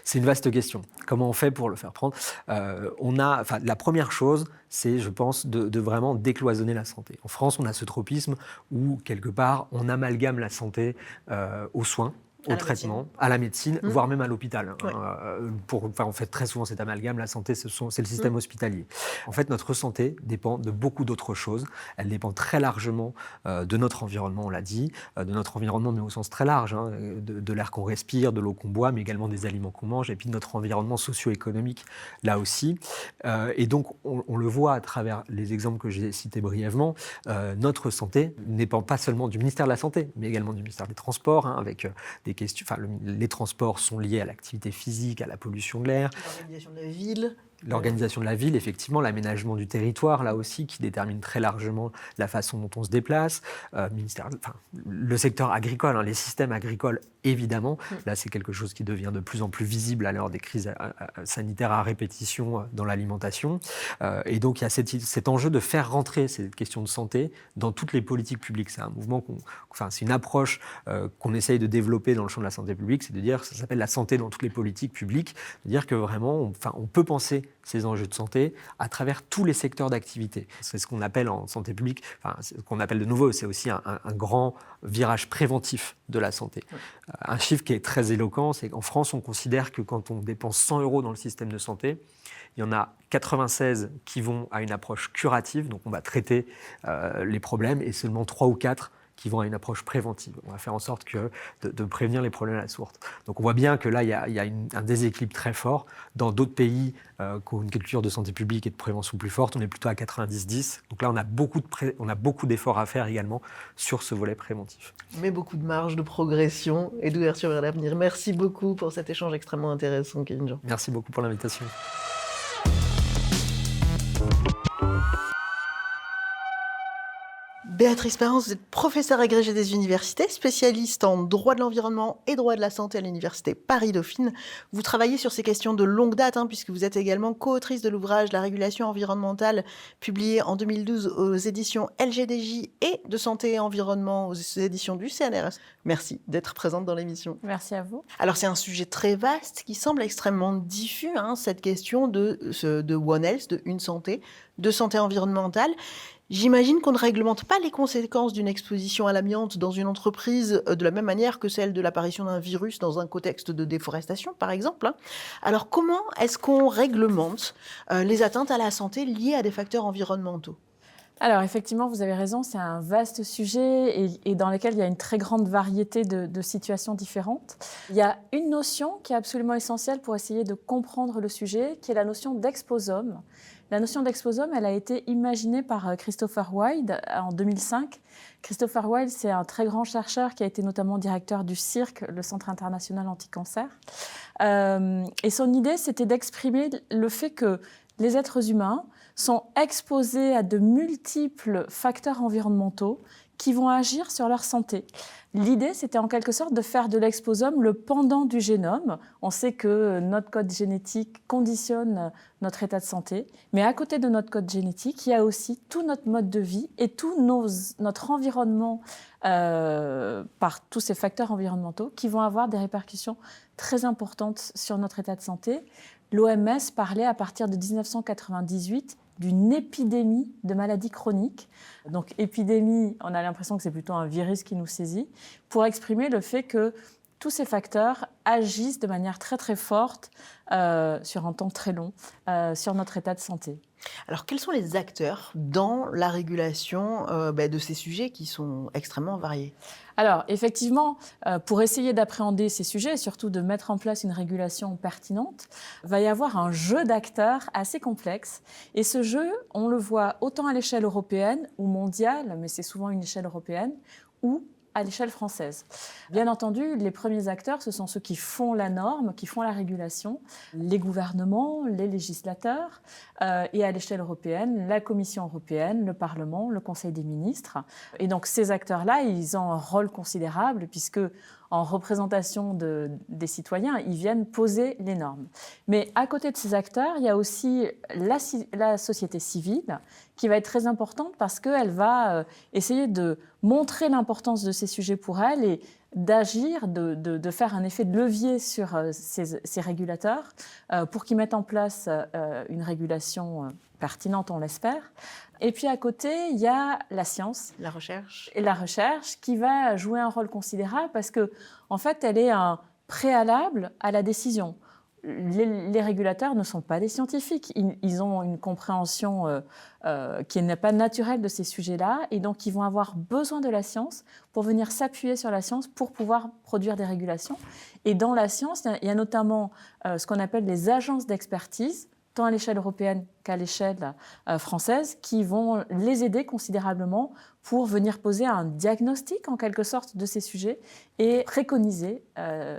C'est une vaste question. Comment on fait pour le faire prendre ? La première chose, c'est, je pense, de vraiment décloisonner la santé. En France, on a ce tropisme où, quelque part, on amalgame la santé aux soins, au traitement, à la médecine, voire même à l'hôpital. Ouais. On fait très souvent cet amalgame, la santé, c'est le système hospitalier. En fait, notre santé dépend de beaucoup d'autres choses. Elle dépend très largement de notre environnement, on l'a dit, de notre environnement, mais au sens très large, de l'air qu'on respire, de l'eau qu'on boit, mais également des aliments qu'on mange, et puis de notre environnement socio-économique, là aussi. Et donc, on le voit à travers les exemples que j'ai cités brièvement, notre santé ne dépend pas seulement du ministère de la Santé, mais également du ministère des Transports, avec des questions. Les transports sont liés à l'activité physique, à la pollution de l'air. L'organisation de la ville. L'organisation de la ville, effectivement, l'aménagement du territoire, là aussi, qui détermine très largement la façon dont on se déplace. Le secteur agricole, les systèmes agricoles, évidemment. Là, c'est quelque chose qui devient de plus en plus visible à l'heure des crises sanitaires à répétition dans l'alimentation. Et donc, il y a cet enjeu de faire rentrer ces questions de santé dans toutes les politiques publiques. C'est un mouvement, c'est une approche qu'on essaye de développer dans le champ de la santé publique, c'est de dire, ça s'appelle la santé dans toutes les politiques publiques, de dire que vraiment, on peut penser ces enjeux de santé à travers tous les secteurs d'activité. C'est ce qu'on appelle en santé publique, ce qu'on appelle de nouveau, c'est aussi un grand virage préventif de la santé. Un chiffre qui est très éloquent, c'est qu'en France, on considère que quand on dépense 100 € dans le système de santé, il y en a 96 qui vont à une approche curative, donc on va traiter les problèmes, et seulement 3 ou 4 qui vont à une approche préventive. On va faire en sorte de prévenir les problèmes à la source. Donc on voit bien que là, il y a un déséquilibre très fort. Dans d'autres pays qui ont une culture de santé publique et de prévention plus forte, on est plutôt à 90-10. Donc là, on a beaucoup d'efforts à faire également sur ce volet préventif. Mais beaucoup de marge de progression et d'ouverture vers l'avenir. Merci beaucoup pour cet échange extrêmement intéressant, Kevin Jean. Merci beaucoup pour l'invitation. Béatrice Parence, vous êtes professeure agrégée des universités, spécialiste en droit de l'environnement et droit de la santé à l'université Paris-Dauphine. Vous travaillez sur ces questions de longue date, puisque vous êtes également co-autrice de l'ouvrage La régulation environnementale, publié en 2012 aux éditions LGDJ et de Santé et Environnement aux éditions du CNRS. Merci d'être présente dans l'émission. Merci à vous. Alors c'est un sujet très vaste qui semble extrêmement diffus, cette question de One Health, de Une Santé, de santé environnementale. J'imagine qu'on ne réglemente pas les conséquences d'une exposition à l'amiante dans une entreprise de la même manière que celle de l'apparition d'un virus dans un contexte de déforestation, par exemple. Alors, comment est-ce qu'on réglemente les atteintes à la santé liées à des facteurs environnementaux ? Alors, effectivement, vous avez raison, c'est un vaste sujet et dans lequel il y a une très grande variété de situations différentes. Il y a une notion qui est absolument essentielle pour essayer de comprendre le sujet, qui est la notion d'exposome. La notion d'exposome, elle a été imaginée par Christopher Wilde en 2005. Christopher Wilde, c'est un très grand chercheur qui a été notamment directeur du CIRC, le Centre international anti-cancer. Et son idée, c'était d'exprimer le fait que les êtres humains sont exposés à de multiples facteurs environnementaux qui vont agir sur leur santé. L'idée, c'était en quelque sorte de faire de l'exposome le pendant du génome. On sait que notre code génétique conditionne notre état de santé, mais à côté de notre code génétique, il y a aussi tout notre mode de vie et tout notre environnement par tous ces facteurs environnementaux qui vont avoir des répercussions très importantes sur notre état de santé. L'OMS parlait à partir de 1998 d'une épidémie de maladies chroniques. Donc épidémie, on a l'impression que c'est plutôt un virus qui nous saisit, pour exprimer le fait que tous ces facteurs agissent de manière très très forte sur un temps très long sur notre état de santé. Alors, quels sont les acteurs dans la régulation de ces sujets qui sont extrêmement variés ? Alors, effectivement, pour essayer d'appréhender ces sujets et surtout de mettre en place une régulation pertinente, il va y avoir un jeu d'acteurs assez complexe. Et ce jeu, on le voit autant à l'échelle européenne ou mondiale, mais c'est souvent une échelle européenne, ou à l'échelle française. Bien entendu, les premiers acteurs, ce sont ceux qui font la norme, qui font la régulation, les gouvernements, les législateurs, et à l'échelle européenne, la Commission européenne, le Parlement, le Conseil des ministres. Et donc ces acteurs-là, ils ont un rôle considérable puisque en représentation des citoyens, ils viennent poser les normes. Mais à côté de ces acteurs, il y a aussi la société civile qui va être très importante parce qu'elle va essayer de montrer l'importance de ces sujets pour elle et d'agir, de faire un effet de levier sur ces régulateurs pour qu'ils mettent en place une régulation pertinente, on l'espère. Et puis à côté, il y a la science. La recherche. Et la recherche qui va jouer un rôle considérable parce que, en fait, elle est un préalable à la décision. Les régulateurs ne sont pas des scientifiques. Ils ont une compréhension qui n'est pas naturelle de ces sujets-là et donc ils vont avoir besoin de la science pour venir s'appuyer sur la science pour pouvoir produire des régulations. Et dans la science, il y a notamment ce qu'on appelle les agences d'expertise, tant à l'échelle européenne qu'à l'échelle française, qui vont les aider considérablement pour venir poser un diagnostic, en quelque sorte, de ces sujets et préconiser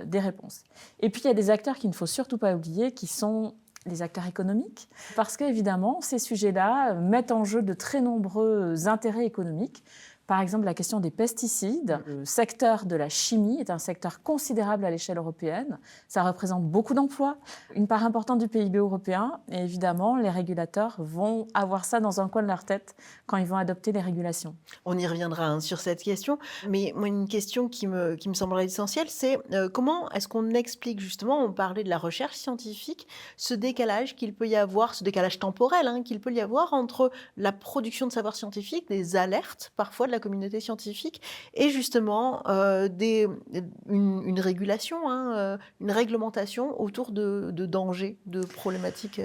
des réponses. Et puis, il y a des acteurs qu'il ne faut surtout pas oublier, qui sont les acteurs économiques, parce qu'évidemment, ces sujets-là mettent en jeu de très nombreux intérêts économiques. Par exemple, la question des pesticides. Le secteur de la chimie est un secteur considérable à l'échelle européenne. Ça représente beaucoup d'emplois, une part importante du PIB européen. Et évidemment, les régulateurs vont avoir ça dans un coin de leur tête quand ils vont adopter les régulations. On y reviendra sur cette question. Mais moi, une question qui me semblerait essentielle, c'est comment est-ce qu'on explique justement, on parlait de la recherche scientifique, ce décalage qu'il peut y avoir, ce décalage temporel qu'il peut y avoir entre la production de savoir scientifique, des alertes parfois de la communauté scientifique et justement une régulation, une réglementation autour de dangers, de problématiques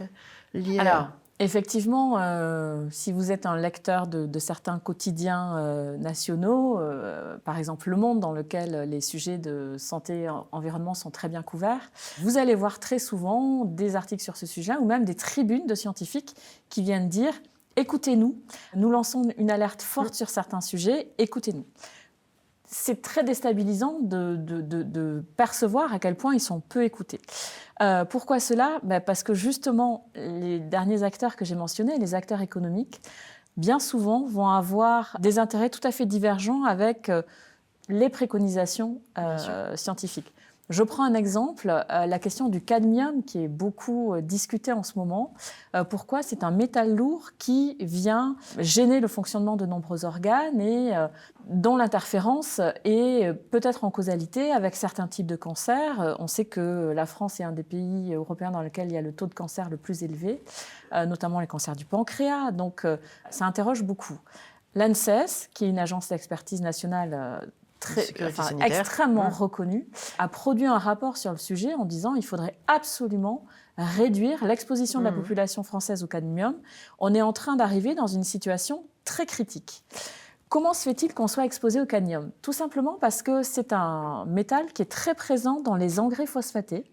liées Alors, Effectivement, si vous êtes un lecteur de certains quotidiens nationaux, par exemple Le Monde, dans lequel les sujets de santé et environnement sont très bien couverts, vous allez voir très souvent des articles sur ce sujet ou même des tribunes de scientifiques qui viennent dire « écoutez-nous, nous lançons une alerte forte sur certains sujets, écoutez-nous ». C'est très déstabilisant de percevoir à quel point ils sont peu écoutés. Pourquoi cela ? Parce que justement, les derniers acteurs que j'ai mentionnés, les acteurs économiques, bien souvent vont avoir des intérêts tout à fait divergents avec les préconisations scientifiques. Je prends un exemple, la question du cadmium qui est beaucoup discutée en ce moment. Pourquoi ? C'est un métal lourd qui vient gêner le fonctionnement de nombreux organes et dont l'interférence est peut-être en causalité avec certains types de cancers. On sait que la France est un des pays européens dans lequel il y a le taux de cancer le plus élevé, notamment les cancers du pancréas. Donc ça interroge beaucoup. L'ANSES, qui est une agence d'expertise nationale extrêmement reconnue, a produit un rapport sur le sujet en disant qu'il faudrait absolument réduire l'exposition de la population française au cadmium. On est en train d'arriver dans une situation très critique. Comment se fait-il qu'on soit exposé au cadmium ? Tout simplement parce que c'est un métal qui est très présent dans les engrais phosphatés.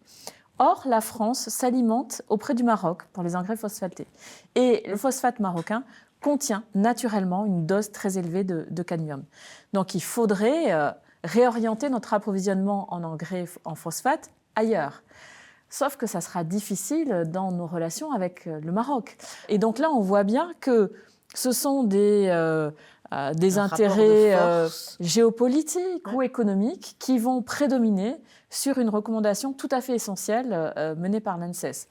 Or, la France s'alimente auprès du Maroc pour les engrais phosphatés. Et le phosphate marocain contient naturellement une dose très élevée de cadmium. Donc il faudrait réorienter notre approvisionnement en engrais en phosphate ailleurs. Sauf que ça sera difficile dans nos relations avec le Maroc. Et donc là, on voit bien que ce sont des intérêts géopolitiques ou économiques qui vont prédominer sur une recommandation tout à fait essentielle menée par l'ANSES.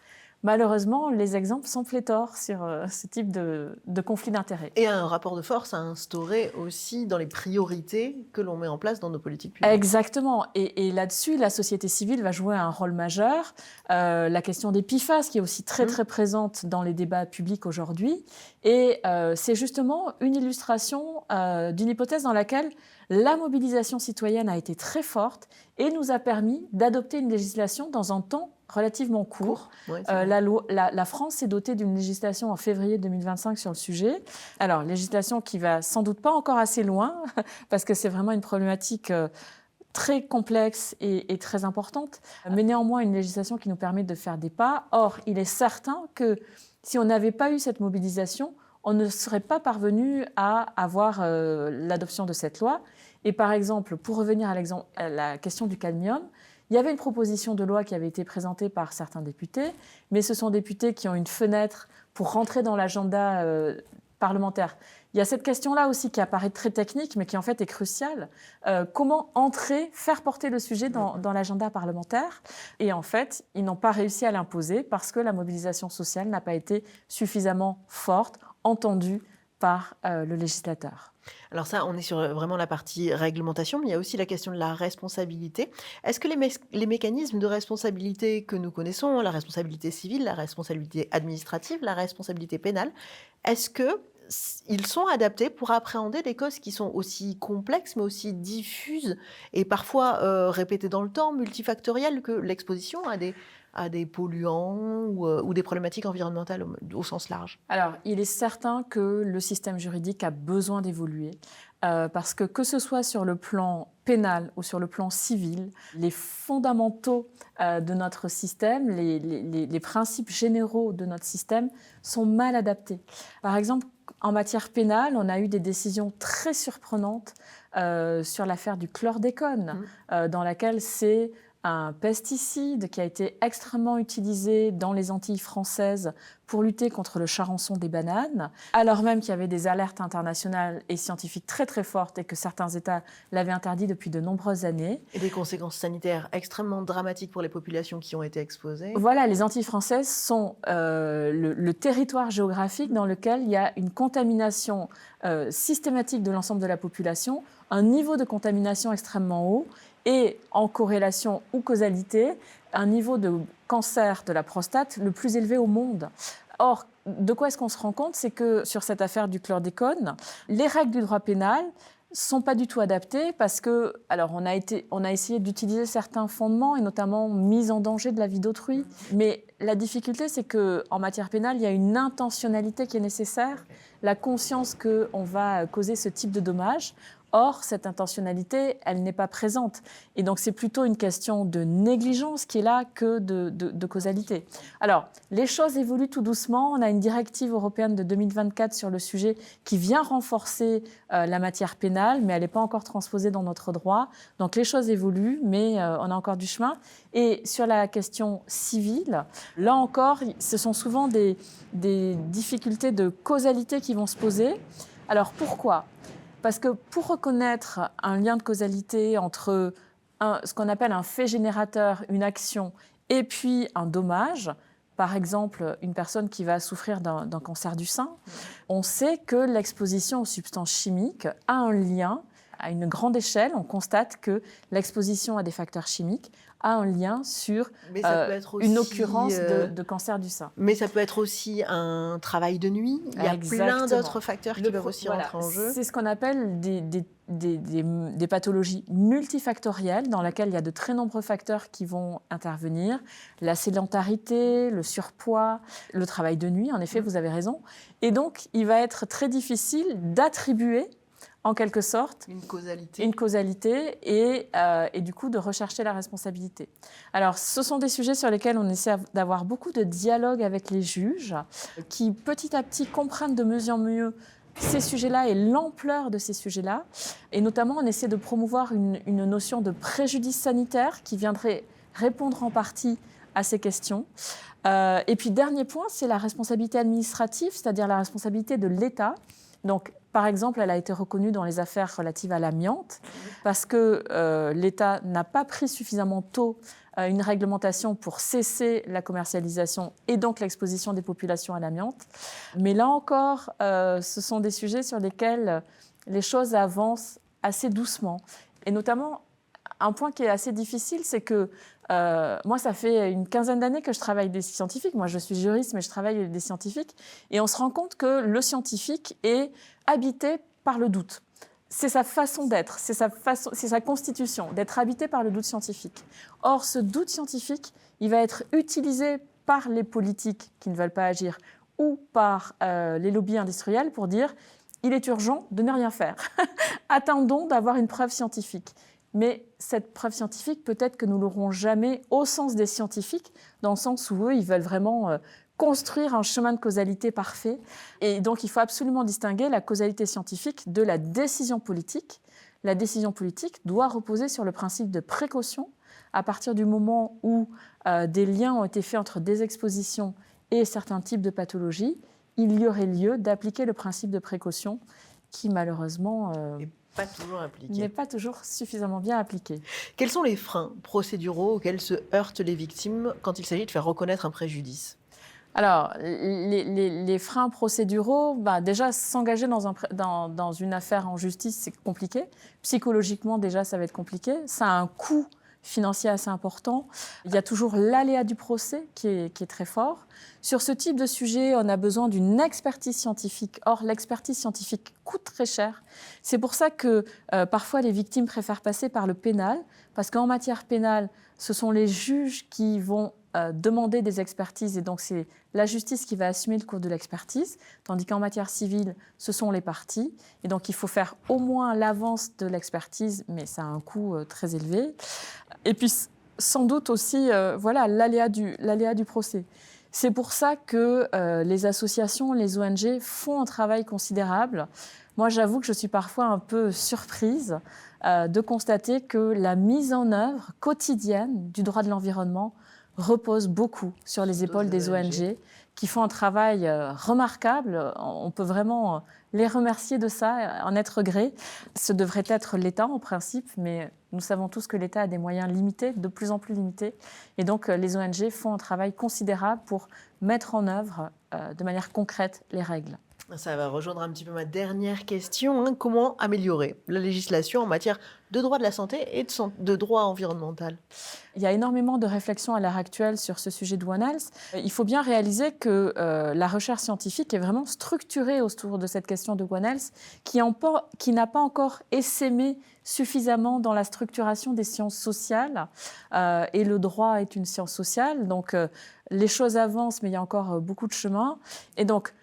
Malheureusement, les exemples sont pléthores sur ce type de conflit d'intérêts. Et un rapport de force à instaurer aussi dans les priorités que l'on met en place dans nos politiques publiques. Exactement. Et là-dessus, la société civile va jouer un rôle majeur. La question des PFAS, qui est aussi très, très présente dans les débats publics aujourd'hui. Et c'est justement une illustration d'une hypothèse dans laquelle la mobilisation citoyenne a été très forte et nous a permis d'adopter une législation dans un temps relativement court. La France s'est dotée d'une législation en février 2025 sur le sujet. Alors, législation qui va sans doute pas encore assez loin, parce que c'est vraiment une problématique très complexe et très importante, mais néanmoins une législation qui nous permet de faire des pas. Or, il est certain que si on n'avait pas eu cette mobilisation, on ne serait pas parvenu à avoir l'adoption de cette loi. Et par exemple, pour revenir à la question du cadmium, il y avait une proposition de loi qui avait été présentée par certains députés, mais ce sont des députés qui ont une fenêtre pour rentrer dans l'agenda parlementaire. Il y a cette question-là aussi qui apparaît très technique, mais qui en fait est cruciale. Comment faire porter le sujet dans l'agenda parlementaire ? Et en fait, ils n'ont pas réussi à l'imposer parce que la mobilisation sociale n'a pas été suffisamment forte, entendue par le législateur. Alors ça, on est sur vraiment la partie réglementation, mais il y a aussi la question de la responsabilité. Est-ce que les mécanismes de responsabilité que nous connaissons, la responsabilité civile, la responsabilité administrative, la responsabilité pénale, est-ce qu'ils sont adaptés pour appréhender des causes qui sont aussi complexes, mais aussi diffuses et parfois répétées dans le temps, multifactorielles que l'exposition à des polluants ou des problématiques environnementales au sens large? Alors, il est certain que le système juridique a besoin d'évoluer parce que ce soit sur le plan pénal ou sur le plan civil, les fondamentaux de notre système, les principes généraux de notre système sont mal adaptés. Par exemple, en matière pénale, on a eu des décisions très surprenantes sur l'affaire du chlordécone, dans laquelle c'est un pesticide qui a été extrêmement utilisé dans les Antilles françaises pour lutter contre le charançon des bananes, alors même qu'il y avait des alertes internationales et scientifiques très très fortes et que certains États l'avaient interdit depuis de nombreuses années. Et des conséquences sanitaires extrêmement dramatiques pour les populations qui ont été exposées. Voilà, les Antilles françaises sont le territoire géographique dans lequel il y a une contamination systématique de l'ensemble de la population, un niveau de contamination extrêmement haut, et en corrélation ou causalité, un niveau de cancer de la prostate le plus élevé au monde. Or, de quoi est-ce qu'on se rend compte ? C'est que sur cette affaire du chlordécone, les règles du droit pénal sont pas du tout adaptés parce que, alors on a essayé d'utiliser certains fondements et notamment mise en danger de la vie d'autrui. Mais la difficulté, c'est que en matière pénale, il y a une intentionnalité qui est nécessaire, la conscience qu'on va causer ce type de dommages. Or, cette intentionnalité, elle n'est pas présente. Et donc, c'est plutôt une question de négligence qui est là que de causalité. Alors, les choses évoluent tout doucement. On a une directive européenne de 2024 sur le sujet qui vient renforcer la matière pénale, mais elle n'est pas encore transposée dans notre droit. Donc, les choses évoluent, mais on a encore du chemin. Et sur la question civile, là encore, ce sont souvent des difficultés de causalité qui vont se poser. Alors, pourquoi ? Parce que pour reconnaître un lien de causalité entre ce qu'on appelle un fait générateur, une action, et puis un dommage, par exemple une personne qui va souffrir d'un cancer du sein, on sait que l'exposition aux substances chimiques a un lien à une grande échelle. On constate que l'exposition à des facteurs chimiques a un lien sur une occurrence de cancer du sein. Mais ça peut être aussi un travail de nuit. Il y a plein d'autres facteurs qui peuvent aussi rentrer en jeu. C'est ce qu'on appelle des pathologies multifactorielles dans lesquelles il y a de très nombreux facteurs qui vont intervenir. La sédentarité, le surpoids, le travail de nuit, en effet, vous avez raison. Et donc, il va être très difficile d'attribuer en quelque sorte, une causalité et du coup de rechercher la responsabilité. Alors, ce sont des sujets sur lesquels on essaie d'avoir beaucoup de dialogue avec les juges qui, petit à petit, comprennent de mieux en mieux ces sujets-là et l'ampleur de ces sujets-là. Et notamment, on essaie de promouvoir une notion de préjudice sanitaire qui viendrait répondre en partie à ces questions. Et puis, dernier point, c'est la responsabilité administrative, c'est-à-dire la responsabilité de l'État. Donc, par exemple, elle a été reconnue dans les affaires relatives à l'amiante parce que l'État n'a pas pris suffisamment tôt une réglementation pour cesser la commercialisation et donc l'exposition des populations à l'amiante. Mais là encore, ce sont des sujets sur lesquels les choses avancent assez doucement. Et notamment, un point qui est assez difficile, c'est que moi, ça fait une quinzaine d'années que je travaille avec des scientifiques. Moi, je suis juriste, mais je travaille avec des scientifiques. Et on se rend compte que le scientifique est habité par le doute. C'est sa façon d'être, c'est sa constitution, d'être habité par le doute scientifique. Or, ce doute scientifique, il va être utilisé par les politiques qui ne veulent pas agir ou par les lobbies industriels pour dire « il est urgent de ne rien faire. Attendons d'avoir une preuve scientifique ». Mais cette preuve scientifique, peut-être que nous ne l'aurons jamais au sens des scientifiques, dans le sens où eux, ils veulent vraiment construire un chemin de causalité parfait. Et donc, il faut absolument distinguer la causalité scientifique de la décision politique. La décision politique doit reposer sur le principe de précaution. À partir du moment où des liens ont été faits entre des expositions et certains types de pathologies, il y aurait lieu d'appliquer le principe de précaution qui, malheureusement, n'est pas toujours suffisamment bien appliqué. Quels sont les freins procéduraux auxquels se heurtent les victimes quand il s'agit de faire reconnaître un préjudice ? Alors, les freins procéduraux, déjà, s'engager dans une affaire en justice, c'est compliqué. Psychologiquement, déjà, ça va être compliqué. Ça a un coût financier assez important. Il y a toujours l'aléa du procès qui est très fort. Sur ce type de sujet, on a besoin d'une expertise scientifique. Or, l'expertise scientifique coûte très cher. C'est pour ça que parfois les victimes préfèrent passer par le pénal, parce qu'en matière pénale, ce sont les juges qui vont demander des expertises et donc c'est la justice qui va assumer le coût de l'expertise, tandis qu'en matière civile, ce sont les parties. Et donc il faut faire au moins l'avance de l'expertise, mais ça a un coût très élevé. Et puis sans doute aussi l'aléa du procès. C'est pour ça que les associations, les ONG font un travail considérable. Moi, j'avoue que je suis parfois un peu surprise de constater que la mise en œuvre quotidienne du droit de l'environnement repose beaucoup sur les épaules des ONG qui font un travail remarquable. On peut vraiment les remercier de ça, en être gré. Ce devrait être l'État en principe, mais nous savons tous que l'État a des moyens limités, de plus en plus limités. Et donc les ONG font un travail considérable pour mettre en œuvre de manière concrète les règles. Ça va rejoindre un petit peu ma dernière question. Comment améliorer la législation en matière de droit de la santé et de droit environnemental? Il y a énormément de réflexions à l'heure actuelle sur ce sujet de One Health. Il faut bien réaliser que la recherche scientifique est vraiment structurée autour de cette question de One Health, qui n'a pas encore essaimé suffisamment dans la structuration des sciences sociales. Et le droit est une science sociale, donc les choses avancent, mais il y a encore beaucoup de chemin. Et donc,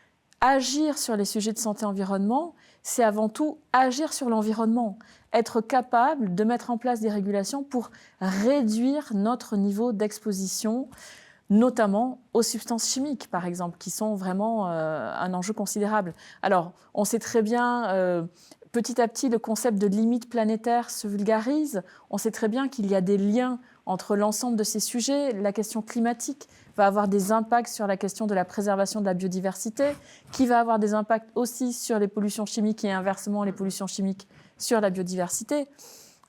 agir sur les sujets de santé-environnement, c'est avant tout agir sur l'environnement, être capable de mettre en place des régulations pour réduire notre niveau d'exposition, notamment aux substances chimiques, par exemple, qui sont vraiment un enjeu considérable. Alors, on sait très bien, petit à petit, le concept de limite planétaire se vulgarise. On sait très bien qu'il y a des liens entre l'ensemble de ces sujets. La question climatique va avoir des impacts sur la question de la préservation de la biodiversité, qui va avoir des impacts aussi sur les pollutions chimiques et inversement les pollutions chimiques sur la biodiversité.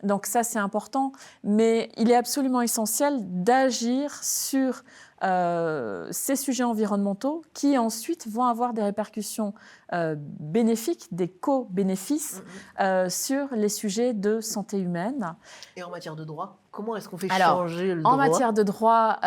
Donc ça, c'est important. Mais il est absolument essentiel d'agir sur ces sujets environnementaux qui ensuite vont avoir des répercussions bénéfiques, des co-bénéfices sur les sujets de santé humaine. Et en matière de droit, comment est-ce qu'on fait changer le droit? En matière de droit,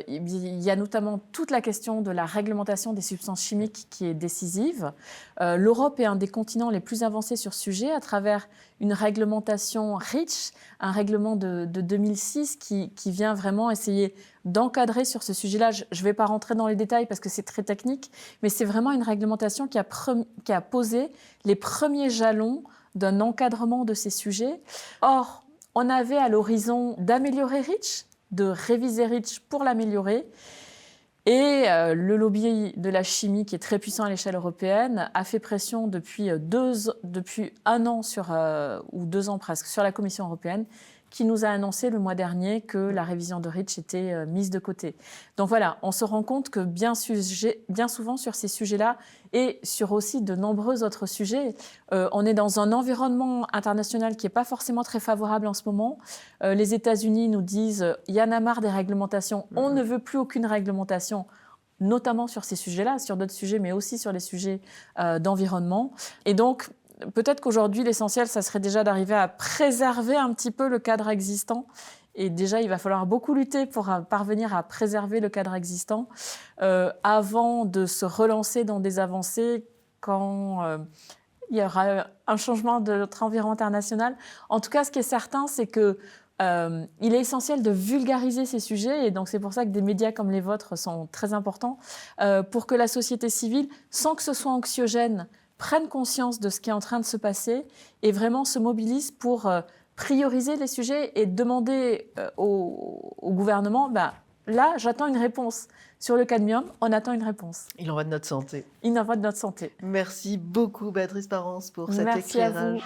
il y a notamment toute la question de la réglementation des substances chimiques qui est décisive. L'Europe est un des continents les plus avancés sur ce sujet à travers une réglementation REACH, un règlement de 2006 qui vient vraiment essayer d'encadrer sur ce sujet-là. Je ne vais pas rentrer dans les détails parce que c'est très technique, mais c'est vraiment une réglementation qui a posé les premiers jalons d'un encadrement de ces sujets. Or, on avait à l'horizon d'améliorer REACH, de réviser REACH pour l'améliorer. Et le lobby de la chimie, qui est très puissant à l'échelle européenne, a fait pression depuis 1 an ou 2 ans presque sur la Commission européenne, qui nous a annoncé le mois dernier que la révision de REACH était mise de côté. Donc voilà, on se rend compte que bien souvent sur ces sujets-là et sur aussi de nombreux autres sujets, on est dans un environnement international qui n'est pas forcément très favorable en ce moment. Les États-Unis nous disent « il y en a marre des réglementations, on ne veut plus aucune réglementation », notamment sur ces sujets-là, sur d'autres sujets, mais aussi sur les sujets d'environnement. Et donc, peut-être qu'aujourd'hui, l'essentiel, ça serait déjà d'arriver à préserver un petit peu le cadre existant. Et déjà, il va falloir beaucoup lutter pour parvenir à préserver le cadre existant avant de se relancer dans des avancées quand il y aura un changement de notre environnement international. En tout cas, ce qui est certain, c'est que il est essentiel de vulgariser ces sujets et donc c'est pour ça que des médias comme les vôtres sont très importants pour que la société civile, sans que ce soit anxiogène, prenne conscience de ce qui est en train de se passer et vraiment se mobilise pour prioriser les sujets et demander au gouvernement, là, j'attends une réponse. Sur le cadmium, on attend une réponse. Il en va de notre santé. Il en va de notre santé. Merci beaucoup, Béatrice Parence, pour cet Merci éclairage. à vous.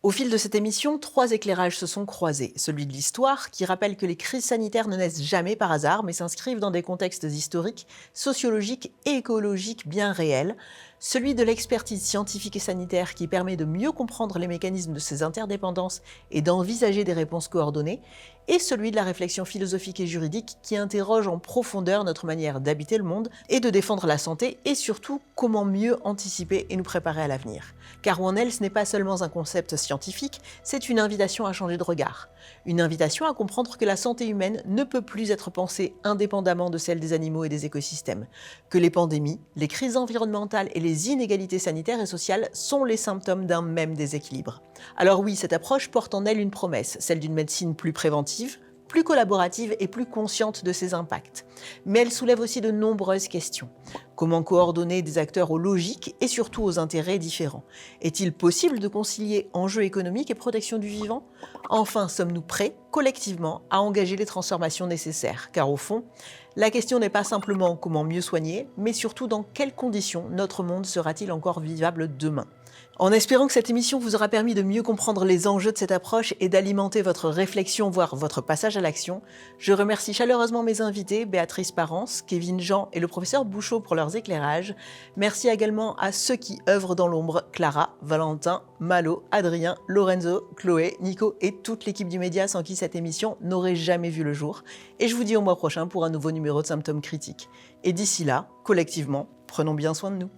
Au fil de cette émission, 3 éclairages se sont croisés. Celui de l'histoire, qui rappelle que les crises sanitaires ne naissent jamais par hasard, mais s'inscrivent dans des contextes historiques, sociologiques et écologiques bien réels. Celui de l'expertise scientifique et sanitaire, qui permet de mieux comprendre les mécanismes de ces interdépendances et d'envisager des réponses coordonnées. Et celui de la réflexion philosophique et juridique, qui interroge en profondeur notre manière d'habiter le monde et de défendre la santé, et surtout comment mieux anticiper et nous préparer à l'avenir. Car One Health n'est pas seulement un concept scientifique, c'est une invitation à changer de regard. Une invitation à comprendre que la santé humaine ne peut plus être pensée indépendamment de celle des animaux et des écosystèmes. Que les pandémies, les crises environnementales et les inégalités sanitaires et sociales sont les symptômes d'un même déséquilibre. Alors oui, cette approche porte en elle une promesse, celle d'une médecine plus préventive, plus collaborative et plus consciente de ses impacts. Mais elle soulève aussi de nombreuses questions. Comment coordonner des acteurs aux logiques et surtout aux intérêts différents? Est-il possible de concilier enjeux économiques et protection du vivant? Enfin, sommes-nous prêts, collectivement, à engager les transformations nécessaires? Car au fond, la question n'est pas simplement comment mieux soigner, mais surtout dans quelles conditions notre monde sera-t-il encore vivable demain? En espérant que cette émission vous aura permis de mieux comprendre les enjeux de cette approche et d'alimenter votre réflexion, voire votre passage à l'action, je remercie chaleureusement mes invités, Béatrice Parence, Kevin Jean et le professeur Bouchot pour leurs éclairages. Merci également à ceux qui œuvrent dans l'ombre, Clara, Valentin, Malo, Adrien, Lorenzo, Chloé, Nico et toute l'équipe du média sans qui cette émission n'aurait jamais vu le jour. Et je vous dis au mois prochain pour un nouveau numéro de Symptômes Critiques. Et d'ici là, collectivement, prenons bien soin de nous.